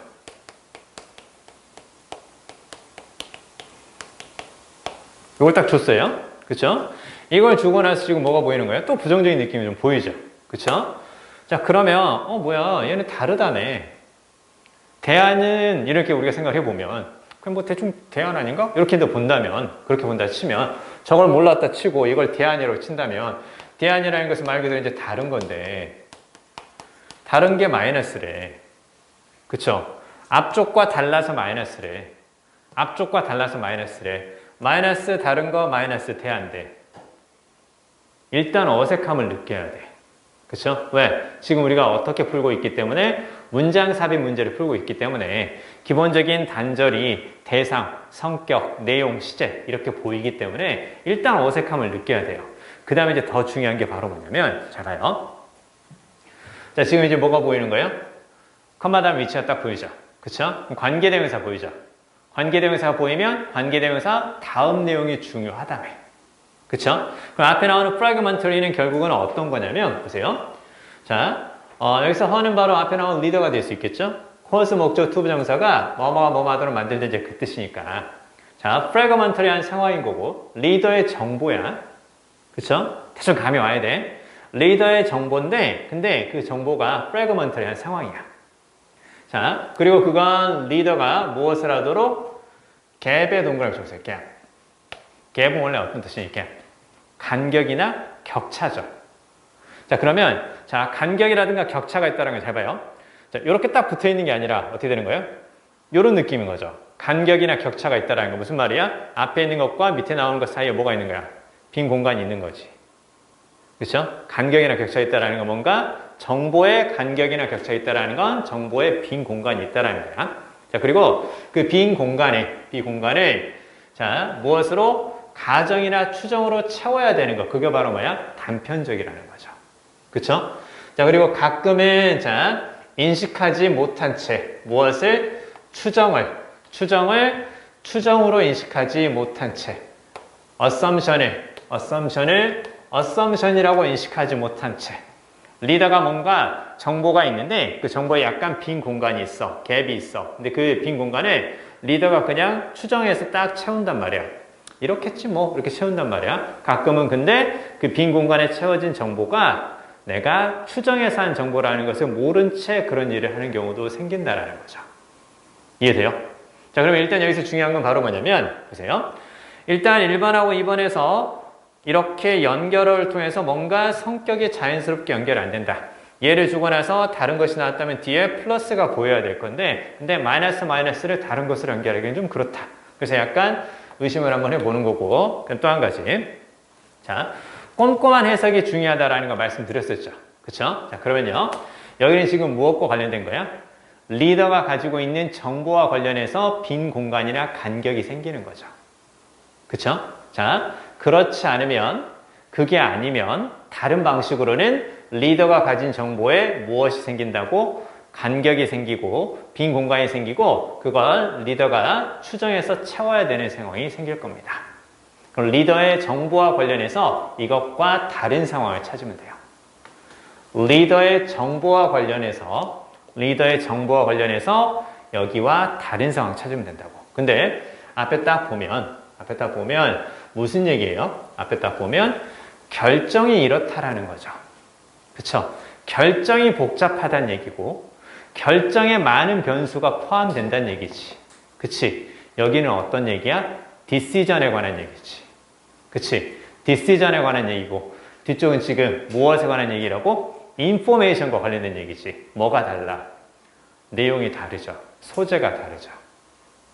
이걸 딱 줬어요. 그쵸? 이걸 주고 나서 지금 뭐가 보이는 거예요? 또 부정적인 느낌이 좀 보이죠? 그쵸? 자, 그러면, 뭐야, 얘는 다르다네. 대안은 이렇게 우리가 생각해 보면, 그럼 뭐 대충 대안 아닌가? 이렇게 본다면, 그렇게 본다 치면, 저걸 몰랐다 치고 이걸 대안이라고 친다면, 대안이라는 것은 말 그대로 이제 다른 건데, 다른 게 마이너스래. 그쵸? 앞쪽과 달라서 마이너스래. 앞쪽과 달라서 마이너스래. 마이너스 다른 거 마이너스 대안돼. 일단 어색함을 느껴야 돼. 그쵸? 왜? 지금 우리가 어떻게 풀고 있기 때문에 문장 삽입 문제를 풀고 있기 때문에 기본적인 단절이 대상, 성격, 내용, 시제 이렇게 보이기 때문에 일단 어색함을 느껴야 돼요. 그 다음에 이제 더 중요한 게 바로 뭐냐면 잘 봐요. 자, 지금 이제 뭐가 보이는 거예요? 컴마 다음 위치가 딱 보이죠? 그쵸? 관계대명사 보이죠? 관계대명사가 보이면 관계대명사 다음 내용이 중요하다며. 그쵸? 그럼 앞에 나오는 fragmentary는 결국은 어떤 거냐면, 보세요. 자, 여기서 허는 바로 앞에 나오는 리더가 될 수 있겠죠? cause 목적 to 부정사가 뭐뭐가 뭐뭐하도록 만들든 이제 그 뜻이니까. 자, fragmentary한 상황인 거고, 리더의 정보야. 그쵸? 대충 감이 와야 돼. 리더의 정보인데, 근데 그 정보가 fragmentary한 상황이야. 자, 그리고 그건 리더가 무엇을 하도록 갭의 동그라미 쳐보세요. 갭. 갭은 원래 어떤 뜻이니까? 간격이나 격차죠. 자, 그러면, 자, 간격이라든가 격차가 있다는 걸 잘 봐요. 자, 이렇게 딱 붙어 있는 게 아니라 어떻게 되는 거예요? 이런 느낌인 거죠. 간격이나 격차가 있다는 거 무슨 말이야? 앞에 있는 것과 밑에 나오는 것 사이에 뭐가 있는 거야? 빈 공간이 있는 거지. 그렇죠? 간격이나 격차가 있다는 건 뭔가 정보의 간격이나 격차가 있다는 건 정보의 빈 공간이 있다는 거야. 자, 그리고 그 빈 공간을 자, 무엇으로? 가정이나 추정으로 채워야 되는 거. 그게 바로 뭐야? 단편적이라는 거죠. 그쵸? 자, 그리고 가끔은, 자, 인식하지 못한 채, 무엇을? 추정으로 인식하지 못한 채. assumption이라고 인식하지 못한 채. 리더가 뭔가 정보가 있는데 그 정보에 약간 빈 공간이 있어. 갭이 있어. 근데 그 빈 공간을 리더가 그냥 추정해서 딱 채운단 말이야. 이렇겠지 뭐 이렇게 채운단 말이야. 가끔은 근데 그 빈 공간에 채워진 정보가 내가 추정해서 한 정보라는 것을 모른 채 그런 일을 하는 경우도 생긴다라는 거죠. 이해돼요? 자, 그러면 일단 여기서 중요한 건 바로 뭐냐면 보세요. 일단 1번하고 2번에서 이렇게 연결을 통해서 뭔가 성격이 자연스럽게 연결 안 된다. 얘를 주고 나서 다른 것이 나왔다면 뒤에 플러스가 보여야 될 건데 근데 마이너스를 다른 것으로 연결하기는 좀 그렇다. 그래서 약간 의심을 한번 해보는 거고 또 한 가지. 자, 꼼꼼한 해석이 중요하다라는 거 말씀드렸었죠. 그쵸? 자, 그러면요. 여기는 지금 무엇과 관련된 거야? 리더가 가지고 있는 정보와 관련해서 빈 공간이나 간격이 생기는 거죠. 그쵸? 자, 그렇지 않으면, 그게 아니면 다른 방식으로는 리더가 가진 정보에 무엇이 생긴다고? 간격이 생기고 빈 공간이 생기고 그걸 리더가 추정해서 채워야 되는 상황이 생길 겁니다. 그럼 리더의 정보와 관련해서 이것과 다른 상황을 찾으면 돼요. 리더의 정보와 관련해서 여기와 다른 상황 찾으면 된다고. 근데 앞에 딱 보면 무슨 얘기예요? 앞에 딱 보면 결정이 이렇다라는 거죠. 그쵸? 결정이 복잡하다는 얘기고 결정에 많은 변수가 포함된다는 얘기지. 그치? 여기는 어떤 얘기야? 디시전에 관한 얘기지. 그치? 디시전에 관한 얘기고 뒤쪽은 지금 무엇에 관한 얘기라고? 인포메이션과 관련된 얘기지. 뭐가 달라? 내용이 다르죠. 소재가 다르죠.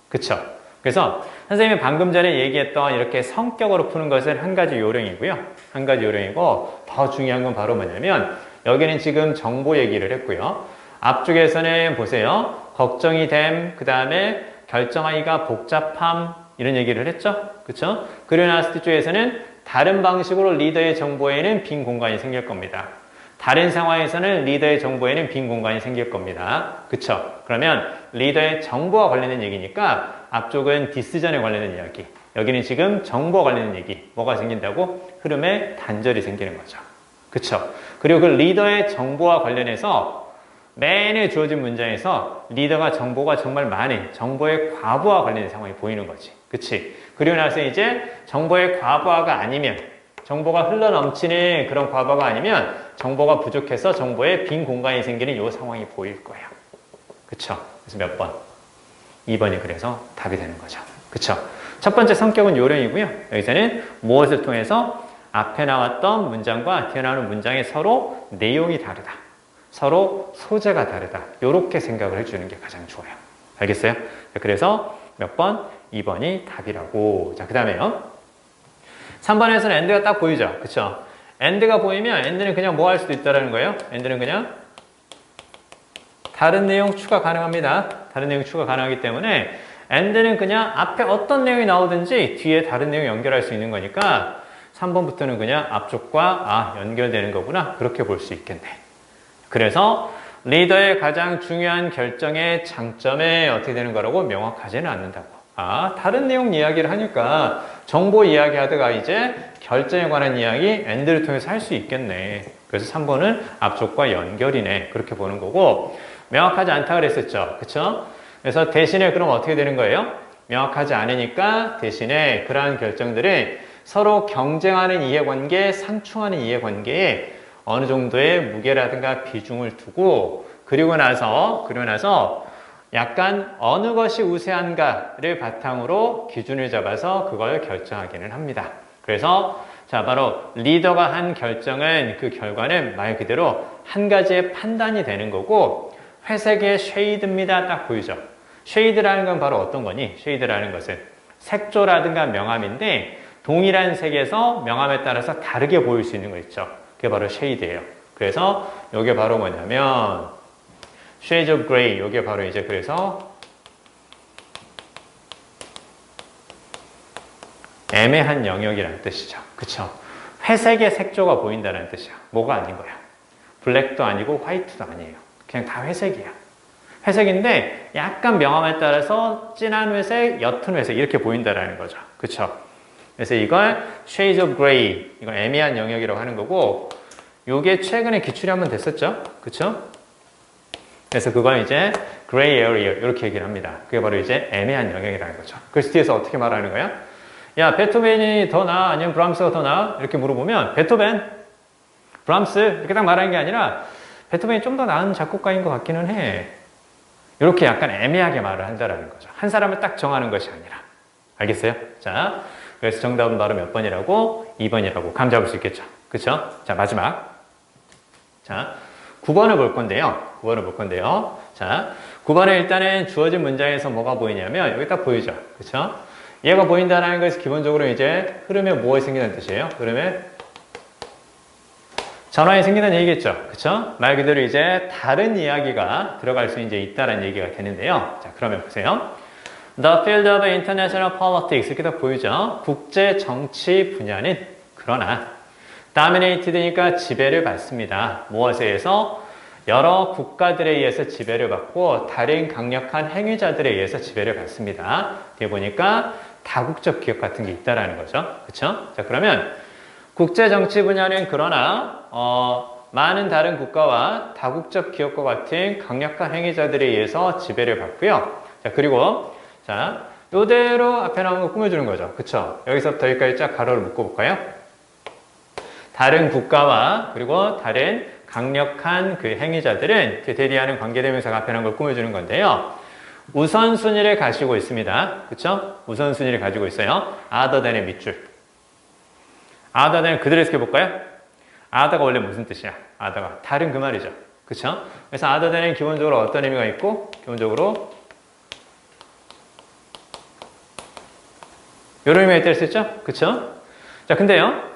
그쵸? 그래서 선생님이 방금 전에 얘기했던 이렇게 성격으로 푸는 것은 한 가지 요령이고요. 한 가지 요령이고 더 중요한 건 바로 뭐냐면 여기는 지금 정보 얘기를 했고요. 앞쪽에서는 보세요. 걱정이 됨, 그 다음에 결정하기가 복잡함 이런 얘기를 했죠. 그쵸? 그리고 나서 뒤쪽에서는 다른 방식으로 리더의 정보에는 빈 공간이 생길 겁니다. 다른 상황에서는 리더의 정보에는 빈 공간이 생길 겁니다. 그쵸? 그러면 리더의 정보와 관련된 얘기니까 앞쪽은 디시전에 관련된 이야기. 여기는 지금 정보와 관련된 얘기. 뭐가 생긴다고? 흐름에 단절이 생기는 거죠. 그쵸? 그리고 그 리더의 정보와 관련해서 매일 주어진 문장에서 리더가 정보가 정말 많은 정보의 과부하 관련된 상황이 보이는 거지. 그치? 그리고 나서 이제 정보의 과부하가 아니면 정보가 흘러넘치는 그런 과부하가 아니면 정보가 부족해서 정보에 빈 공간이 생기는 이 상황이 보일 거예요. 그쵸? 그래서 몇 번? 2번이 그래서 답이 되는 거죠. 그쵸? 첫 번째 성격은 요령이고요. 여기서는 무엇을 통해서 앞에 나왔던 문장과 뒤에 나오는 문장의 서로 내용이 다르다. 서로 소재가 다르다. 이렇게 생각을 해주는 게 가장 좋아요. 알겠어요? 그래서 몇 번? 2번이 답이라고. 자, 그 다음에요. 3번에서는 AND가 딱 보이죠? 그쵸? AND가 보이면 AND는 그냥 뭐 할 수도 있다는 거예요? AND는 그냥 다른 내용 추가 가능합니다. 다른 내용 추가 가능하기 때문에 AND는 그냥 앞에 어떤 내용이 나오든지 뒤에 다른 내용 연결할 수 있는 거니까 3번부터는 그냥 앞쪽과 연결되는 거구나. 그렇게 볼 수 있겠네. 그래서 리더의 가장 중요한 결정의 장점에 어떻게 되는 거라고 명확하지는 않는다고. 다른 내용 이야기를 하니까 정보 이야기 하다가 이제 결정에 관한 이야기 AND를 통해서 할 수 있겠네. 그래서 3번은 앞쪽과 연결이네. 그렇게 보는 거고 명확하지 않다 그랬었죠. 그쵸? 그래서 대신에 그럼 어떻게 되는 거예요? 명확하지 않으니까 대신에 그러한 결정들은 서로 경쟁하는 이해관계, 상충하는 이해관계에 어느 정도의 무게라든가 비중을 두고 그리고 나서 약간 어느 것이 우세한가를 바탕으로 기준을 잡아서 그걸 결정하기는 합니다. 그래서 자 바로 리더가 한 결정은 그 결과는 말 그대로 한 가지의 판단이 되는 거고 회색의 쉐이드입니다. 딱 보이죠? 쉐이드라는 건 바로 어떤 거니? 쉐이드라는 것은 색조라든가 명암인데 동일한 색에서 명암에 따라서 다르게 보일 수 있는 거 있죠? 그게 바로 쉐이드예요. 그래서 이게 바로 뭐냐면 shades of gray, 이게 바로 이제 그래서 애매한 영역이라는 뜻이죠. 그쵸? 회색의 색조가 보인다는 뜻이야. 뭐가 아닌 거야. 블랙도 아니고 화이트도 아니에요. 그냥 다 회색이야. 회색인데 약간 명암에 따라서 진한 회색, 옅은 회색 이렇게 보인다는 거죠. 그쵸? 그래서 이걸 shades of gray, 이걸 애매한 영역이라고 하는 거고 요게 최근에 기출이 한번 됐었죠? 그쵸? 그래서 그건 이제 gray area 이렇게 얘기를 합니다. 그게 바로 이제 애매한 영역이라는 거죠. 그래서 뒤에서 어떻게 말하는 거야? 야, 베토벤이 더 나아? 아니면 브람스가 더 나아? 이렇게 물어보면 베토벤, 브람스 이렇게 딱 말하는 게 아니라 베토벤이 좀 더 나은 작곡가인 것 같기는 해. 이렇게 약간 애매하게 말을 한다라는 거죠. 한 사람을 딱 정하는 것이 아니라. 알겠어요? 자, 그래서 정답은 바로 몇 번이라고? 2번이라고 감 잡을 수 있겠죠. 그쵸? 자, 마지막. 자, 9번을 볼 건데요. 9번을 볼 건데요. 자, 9번에 일단은 주어진 문장에서 뭐가 보이냐면 여기 딱 보이죠. 그쵸? 얘가 보인다는 것은 기본적으로 이제 흐름에 뭐가 생기는 뜻이에요? 흐름에 전환이 생기는 얘기겠죠. 그쵸? 말 그대로 이제 다른 이야기가 들어갈 수 이제 있다는 얘기가 되는데요. 자, 그러면 보세요. The field of international politics 이렇게 딱 보이죠. 국제 정치 분야는 그러나 dominated니까 지배를 받습니다. 무엇에 의해서? 여러 국가들에 의해서 지배를 받고 다른 강력한 행위자들에 의해서 지배를 받습니다. 뒤에 보니까 다국적 기업 같은 게 있다라는 거죠. 그쵸? 자, 그러면 국제 정치 분야는 그러나 많은 다른 국가와 다국적 기업과 같은 강력한 행위자들에 의해서 지배를 받고요. 자, 그리고 자, 이대로 앞에 나온 거 꾸며주는 거죠. 그쵸? 여기서부터 여기까지 쫙 가로를 묶어볼까요? 다른 국가와 그리고 다른 강력한 그 행위자들은 대리하는 관계대명사가 앞에 나온 걸 꾸며주는 건데요. 우선순위를 가지고 있습니다. 그쵸? 우선순위를 가지고 있어요. other than의 밑줄. other than 그대로 해석해볼까요? other가 원래 무슨 뜻이야? other가 다른 그 말이죠. 그쵸? 그래서 other than은 기본적으로 어떤 의미가 있고 기본적으로 이런 의미가 있다 했었죠? 그쵸? 자, 근데요.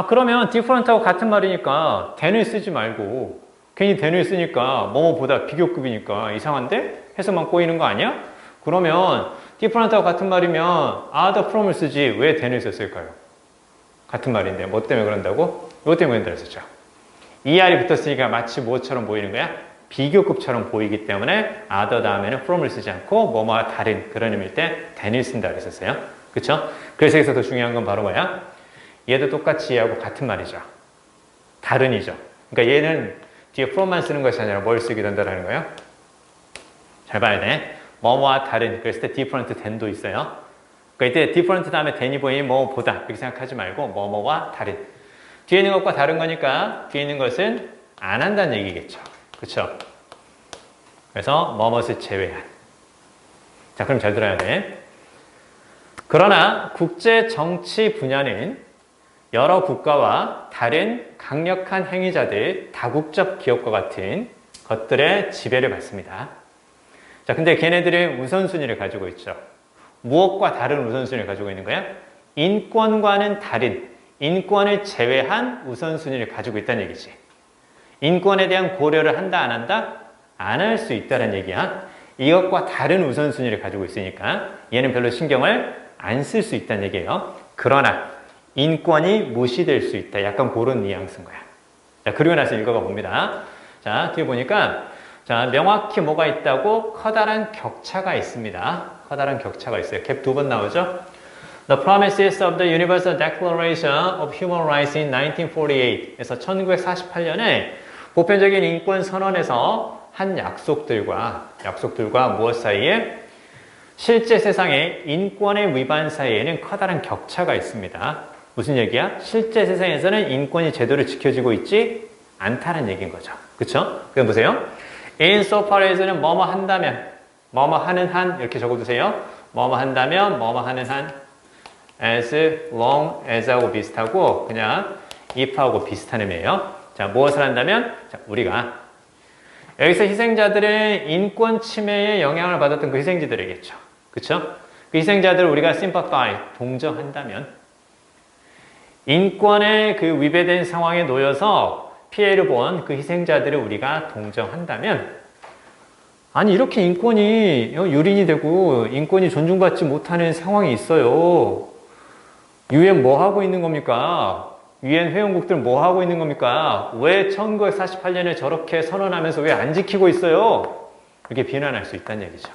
그러면 different하고 같은 말이니까 than을 쓰지 말고 괜히 than을 쓰니까 뭐뭐보다 비교급이니까 이상한데? 해석만 꼬이는 거 아니야? 그러면 different하고 같은 말이면 other from을 쓰지 왜 than을 썼을까요? 같은 말인데 뭐 때문에 그런다고? 이것 때문에 그런다 했었죠. ER이 붙었으니까 마치 뭐처럼 보이는 거야? 비교급처럼 보이기 때문에 other 다음에는 from을 쓰지 않고 뭐뭐와 다른 그런 의미일 때 than을 쓴다 그랬었어요. 그쵸? 그래서 여기서 더 중요한 건 바로 뭐야? 얘도 똑같이 얘하고 같은 말이죠. 다른이죠. 그러니까 얘는 뒤에 from만 쓰는 것이 아니라 뭘 쓰게 된다는 거예요? 잘 봐야 돼. 뭐뭐와 다른. 그랬을 때 different than도 있어요. 그러니까 이때 different 다음에 than이 보이면 뭐보다 이렇게 생각하지 말고 뭐뭐와 다른. 뒤에 있는 것과 다른 거니까 뒤에 있는 것은 안 한다는 얘기겠죠. 그렇죠? 그래서 뭐뭇을 제외한. 자, 그럼 잘 들어야 돼. 그러나 국제 정치 분야는 여러 국가와 다른 강력한 행위자들, 다국적 기업과 같은 것들의 지배를 받습니다. 자, 근데 걔네들은 우선순위를 가지고 있죠. 무엇과 다른 우선순위를 가지고 있는 거야? 인권과는 다른, 인권을 제외한 우선순위를 가지고 있다는 얘기지. 인권에 대한 고려를 한다, 안 한다? 안 할 수 있다는 얘기야. 이것과 다른 우선순위를 가지고 있으니까 얘는 별로 신경을 안 쓸 수 있다는 얘기예요. 그러나 인권이 무시될 수 있다. 약간 그런 뉘앙스인 거야. 자, 그리고 나서 읽어가 봅니다. 자, 뒤에 보니까 자, 명확히 뭐가 있다고? 커다란 격차가 있습니다. 커다란 격차가 있어요. 갭 2번 나오죠? The promises of the Universal Declaration of Human Rights in 1948에서 1948년에 보편적인 인권 선언에서 한 약속들과 무엇 사이에? 실제 세상의 인권의 위반 사이에는 커다란 격차가 있습니다. 무슨 얘기야? 실제 세상에서는 인권이 제대로 지켜지고 있지 않다는 얘기인 거죠. 그쵸? 그럼 보세요. in so far as는 뭐뭐 한다면, 뭐뭐 하는 한 이렇게 적어두세요. 뭐뭐 한다면, 뭐뭐 하는 한 as long as하고 비슷하고 그냥 if하고 비슷한 의미예요. 자, 무엇을 한다면? 자, 우리가 여기서 희생자들은 인권 침해에 영향을 받았던 그 희생자들이겠죠. 그쵸? 그 희생자들을 우리가 sympathize, 동정한다면 인권의 그 위배된 상황에 놓여서 피해를 본 그 희생자들을 우리가 동정한다면 아니 이렇게 인권이 유린이 되고 인권이 존중받지 못하는 상황이 있어요. UN 뭐 하고 있는 겁니까? UN 회원국들 뭐 하고 있는 겁니까? 왜 1948년에 저렇게 선언하면서 왜 안 지키고 있어요? 이렇게 비난할 수 있다는 얘기죠.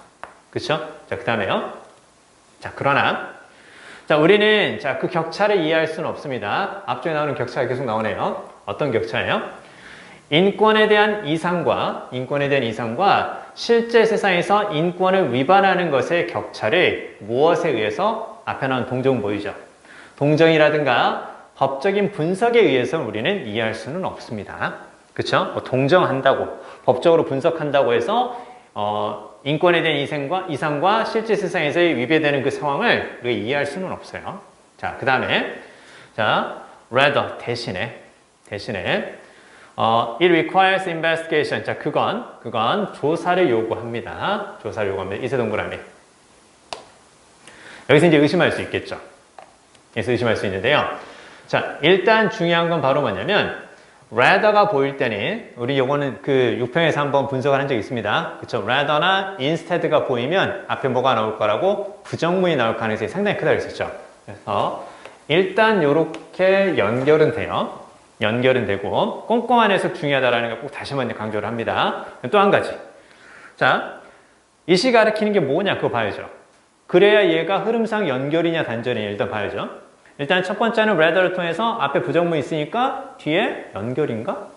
그렇죠? 자, 그 다음에요. 자, 그러나 자, 우리는 자, 그 격차를 이해할 수는 없습니다. 앞쪽에 나오는 격차가 계속 나오네요. 어떤 격차예요? 인권에 대한 이상과 실제 세상에서 인권을 위반하는 것의 격차를 무엇에 의해서 앞에 나온 동정 보이죠? 동정이라든가 법적인 분석에 의해서 우리는 이해할 수는 없습니다. 그렇죠? 뭐 동정한다고 법적으로 분석한다고 해서 인권에 대한 이상과 실제 세상에서의 위배되는 그 상황을 우리가 이해할 수는 없어요. 자, 그 다음에 자, rather 대신에 it requires investigation. 자, 그건 조사를 요구합니다. 이세 동그라미. 여기서 이제 의심할 수 있겠죠. 여기서 의심할 수 있는데요. 자, 일단 중요한 건 바로 뭐냐면 rather가 보일 때는 우리 요거는 그 6평에서 한번 분석을 한 적이 있습니다. 그렇죠? rather나 instead가 보이면 앞에 뭐가 나올 거라고 부정문이 나올 가능성이 상당히 크다고 했었죠. 그래서 일단 요렇게 연결은 돼요. 연결은 되고 꼼꼼한 해석 중요하다라는 걸 꼭 다시 한번 강조를 합니다. 또 한 가지. 자, 이 시 가리키는 게 뭐냐 그거 봐야죠. 그래야 얘가 흐름상 연결이냐 단절이냐 일단 봐야죠. 일단 첫 번째는 rather를 통해서 앞에 부정문 있으니까 뒤에 연결인가?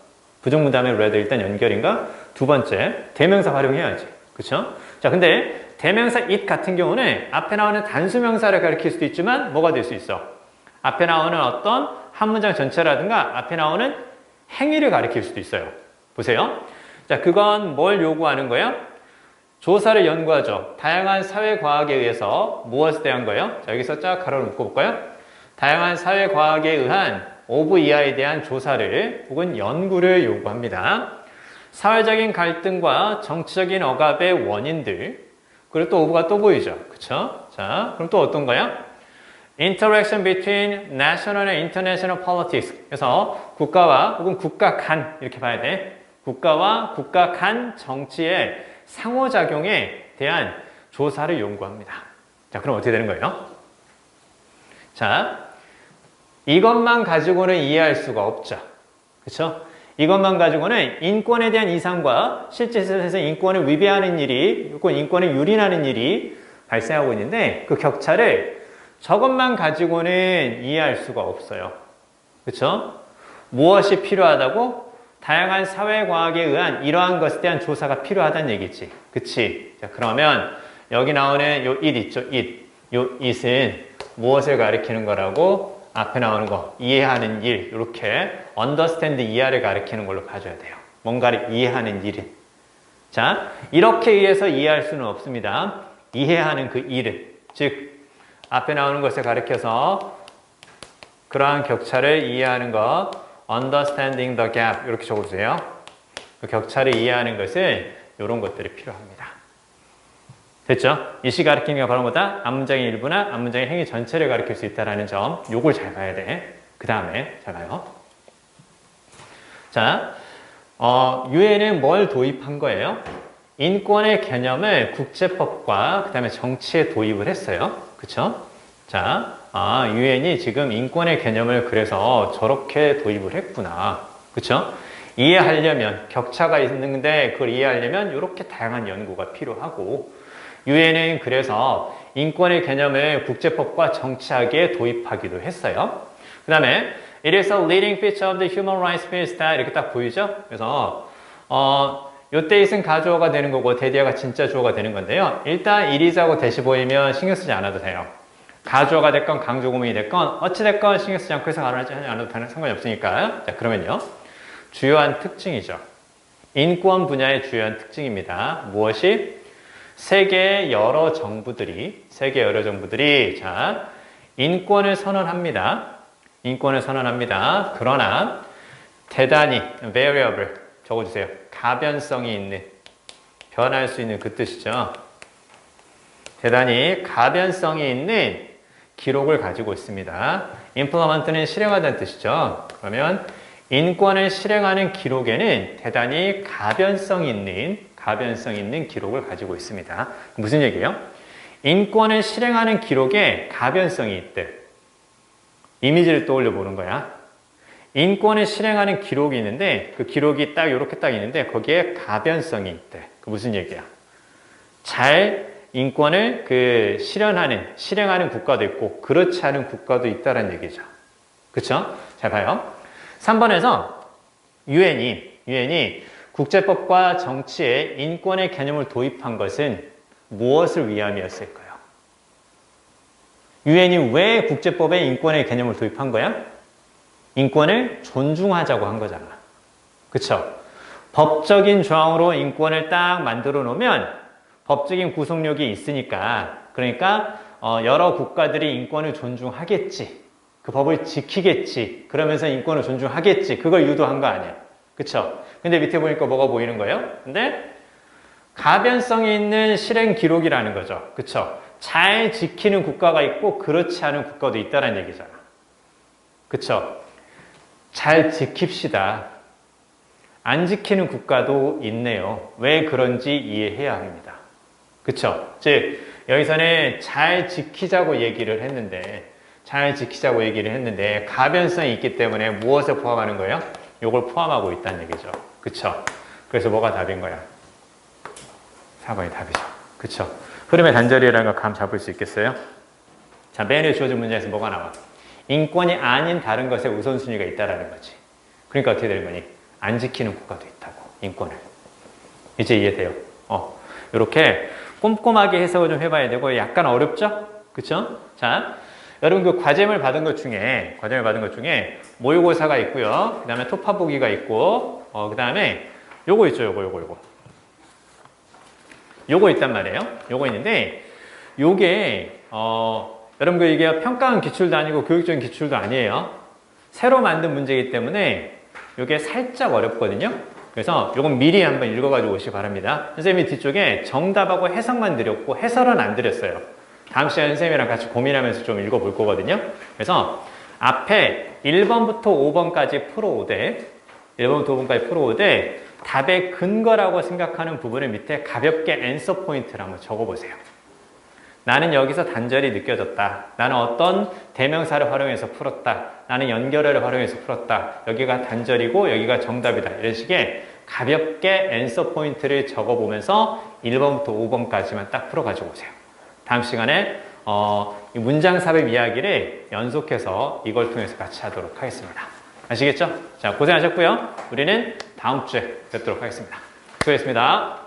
부정문 다음에 rather 일단 연결인가? 두 번째, 대명사 활용해야지. 그쵸? 자, 근데 대명사 it 같은 경우는 앞에 나오는 단수명사를 가리킬 수도 있지만 뭐가 될 수 있어? 앞에 나오는 어떤 한 문장 전체라든가 앞에 나오는 행위를 가리킬 수도 있어요. 보세요. 자, 그건 뭘 요구하는 거예요? 조사를 연구하죠. 다양한 사회과학에 의해서 무엇에 대한 거예요? 자, 여기서 쫙 가로를 묶어볼까요? 다양한 사회과학에 의한 of 이하에 대한 조사를 혹은 연구를 요구합니다. 사회적인 갈등과 정치적인 억압의 원인들 그리고 또 of가 또 보이죠. 그쵸? 자, 그럼 또 어떤 거야? Interaction between national and international politics. 그래서 국가와 혹은 국가 간 이렇게 봐야 돼. 국가와 국가 간 정치의 상호작용에 대한 조사를 요구합니다. 자, 그럼 어떻게 되는 거예요? 자, 이것만 가지고는 이해할 수가 없죠. 그렇죠? 이것만 가지고는 인권에 대한 이상과 실제 세상에서 인권을 위배하는 일이 혹은 인권을 유린하는 일이 발생하고 있는데 그 격차를 저것만 가지고는 이해할 수가 없어요. 그렇죠? 무엇이 필요하다고? 다양한 사회과학에 의한 이러한 것에 대한 조사가 필요하다는 얘기지. 그치? 자, 그러면 여기 나오는 요 it 있죠? 요 it은 무엇을 가리키는 거라고? 앞에 나오는 거, 이해하는 일, 이렇게 understand 이해를 가리키는 걸로 봐줘야 돼요. 뭔가를 이해하는 일은. 자, 이렇게 의해서 이해할 수는 없습니다. 이해하는 그 일은. 즉, 앞에 나오는 것을 가리켜서 그러한 격차를 이해하는 것, understanding the gap, 이렇게 적어주세요. 그 격차를 이해하는 것은 이런 것들이 필요합니다. 됐죠? 이 시 가리키는 게 바로 뭐다? 앞문장의 일부나 앞문장의 행위 전체를 가리킬 수 있다는 점, 요걸 잘 봐야 돼. 그 다음에 잘 봐요. 자, 유엔은 뭘 도입한 거예요? 인권의 개념을 국제법과 그 다음에 정치에 도입을 했어요. 그쵸? 자, 유엔이 지금 인권의 개념을 그래서 저렇게 도입을 했구나. 그쵸? 이해하려면, 격차가 있는데 그걸 이해하려면 이렇게 다양한 연구가 필요하고, 유엔은 그래서 인권의 개념을 국제법과 정치학에 도입하기도 했어요. 그 다음에 It is a leading feature of the human rights field that 이렇게 딱 보이죠? 그래서 요때 it은 가주어가 되는 거고 대디어가 진짜 주어가 되는 건데요. 일단 it is하고 대시 보이면 신경 쓰지 않아도 돼요. 가주어가 됐건 강조구문이 됐건 어찌 됐건 신경 쓰지 않고 해서 하지 않아도 상관이 없으니까. 자, 그러면요. 주요한 특징이죠. 인권 분야의 주요한 특징입니다. 무엇이? 세계의 여러 정부들이 자, 인권을 선언합니다. 인권을 선언합니다. 그러나 대단히 variable 적어주세요. 가변성이 있는 변할 수 있는 그 뜻이죠. 대단히 가변성이 있는 기록을 가지고 있습니다. implement는 실행하다는 뜻이죠. 그러면 인권을 실행하는 기록에는 대단히 가변성 있는 기록을 가지고 있습니다. 무슨 얘기예요? 인권을 실행하는 기록에 가변성이 있대. 이미지를 떠올려 보는 거야. 인권을 실행하는 기록이 있는데 그 기록이 딱 이렇게 딱 있는데 거기에 가변성이 있대. 그 무슨 얘기야? 잘 인권을 실행하는 국가도 있고 그렇지 않은 국가도 있다는 얘기죠. 그쵸? 잘 봐요. 3번에서 유엔이 국제법과 정치에 인권의 개념을 도입한 것은 무엇을 위함이었을까요? 유엔이 왜 국제법에 인권의 개념을 도입한 거야? 인권을 존중하자고 한 거잖아. 그쵸? 법적인 조항으로 인권을 딱 만들어 놓으면 법적인 구속력이 있으니까, 그러니까 여러 국가들이 인권을 존중하겠지. 그 법을 지키겠지. 그러면서 인권을 존중하겠지. 그걸 유도한 거 아니야. 그쵸? 근데 밑에 보니까 뭐가 보이는 거예요? 근데 가변성이 있는 실행 기록이라는 거죠. 그쵸? 잘 지키는 국가가 있고 그렇지 않은 국가도 있다는 얘기잖아. 그쵸? 잘 지킵시다. 안 지키는 국가도 있네요. 왜 그런지 이해해야 합니다. 그쵸? 즉 여기서는 잘 지키자고 얘기를 했는데 가변성이 있기 때문에 무엇을 포함하는 거예요? 요걸 포함하고 있다는 얘기죠. 그쵸? 그래서 뭐가 답인 거야? 4번이 답이죠. 그쵸? 흐름의 단절이라는 걸 감 잡을 수 있겠어요? 자, 맨 위에 주어진 문제에서 뭐가 나와? 인권이 아닌 다른 것에 우선순위가 있다라는 거지. 그러니까 어떻게 되는 거니? 안 지키는 국가도 있다고, 인권을. 이제 이해돼요? 이렇게 꼼꼼하게 해석을 좀 해봐야 되고, 약간 어렵죠? 그쵸? 자, 여러분 그 과제물 받은 것 중에 모의고사가 있고요. 그 다음에 토파보기가 있고, 그 다음에 요거 있죠, 요거 있단 말이에요. 요거 있는데, 요게, 여러분 그 이게 평가한 기출도 아니고 교육적인 기출도 아니에요. 새로 만든 문제이기 때문에 요게 살짝 어렵거든요. 그래서 요건 미리 한번 읽어가지고 오시기 바랍니다. 선생님이 뒤쪽에 정답하고 해석만 드렸고 해설은 안 드렸어요. 다음 시간에 선생님이랑 같이 고민하면서 좀 읽어볼 거거든요. 그래서 앞에 1번부터 5번까지 풀어오되 답의 근거라고 생각하는 부분을 밑에 가볍게 앤서 포인트를 한번 적어보세요. 나는 여기서 단절이 느껴졌다. 나는 어떤 대명사를 활용해서 풀었다. 나는 연결어를 활용해서 풀었다. 여기가 단절이고 여기가 정답이다. 이런 식의 가볍게 앤서 포인트를 적어보면서 1번부터 5번까지만 딱 풀어가지고 오세요. 다음 시간에 이 문장 삽입 이야기를 연속해서 이걸 통해서 같이 하도록 하겠습니다. 아시겠죠? 자, 고생하셨고요. 우리는 다음 주에 뵙도록 하겠습니다. 수고했습니다.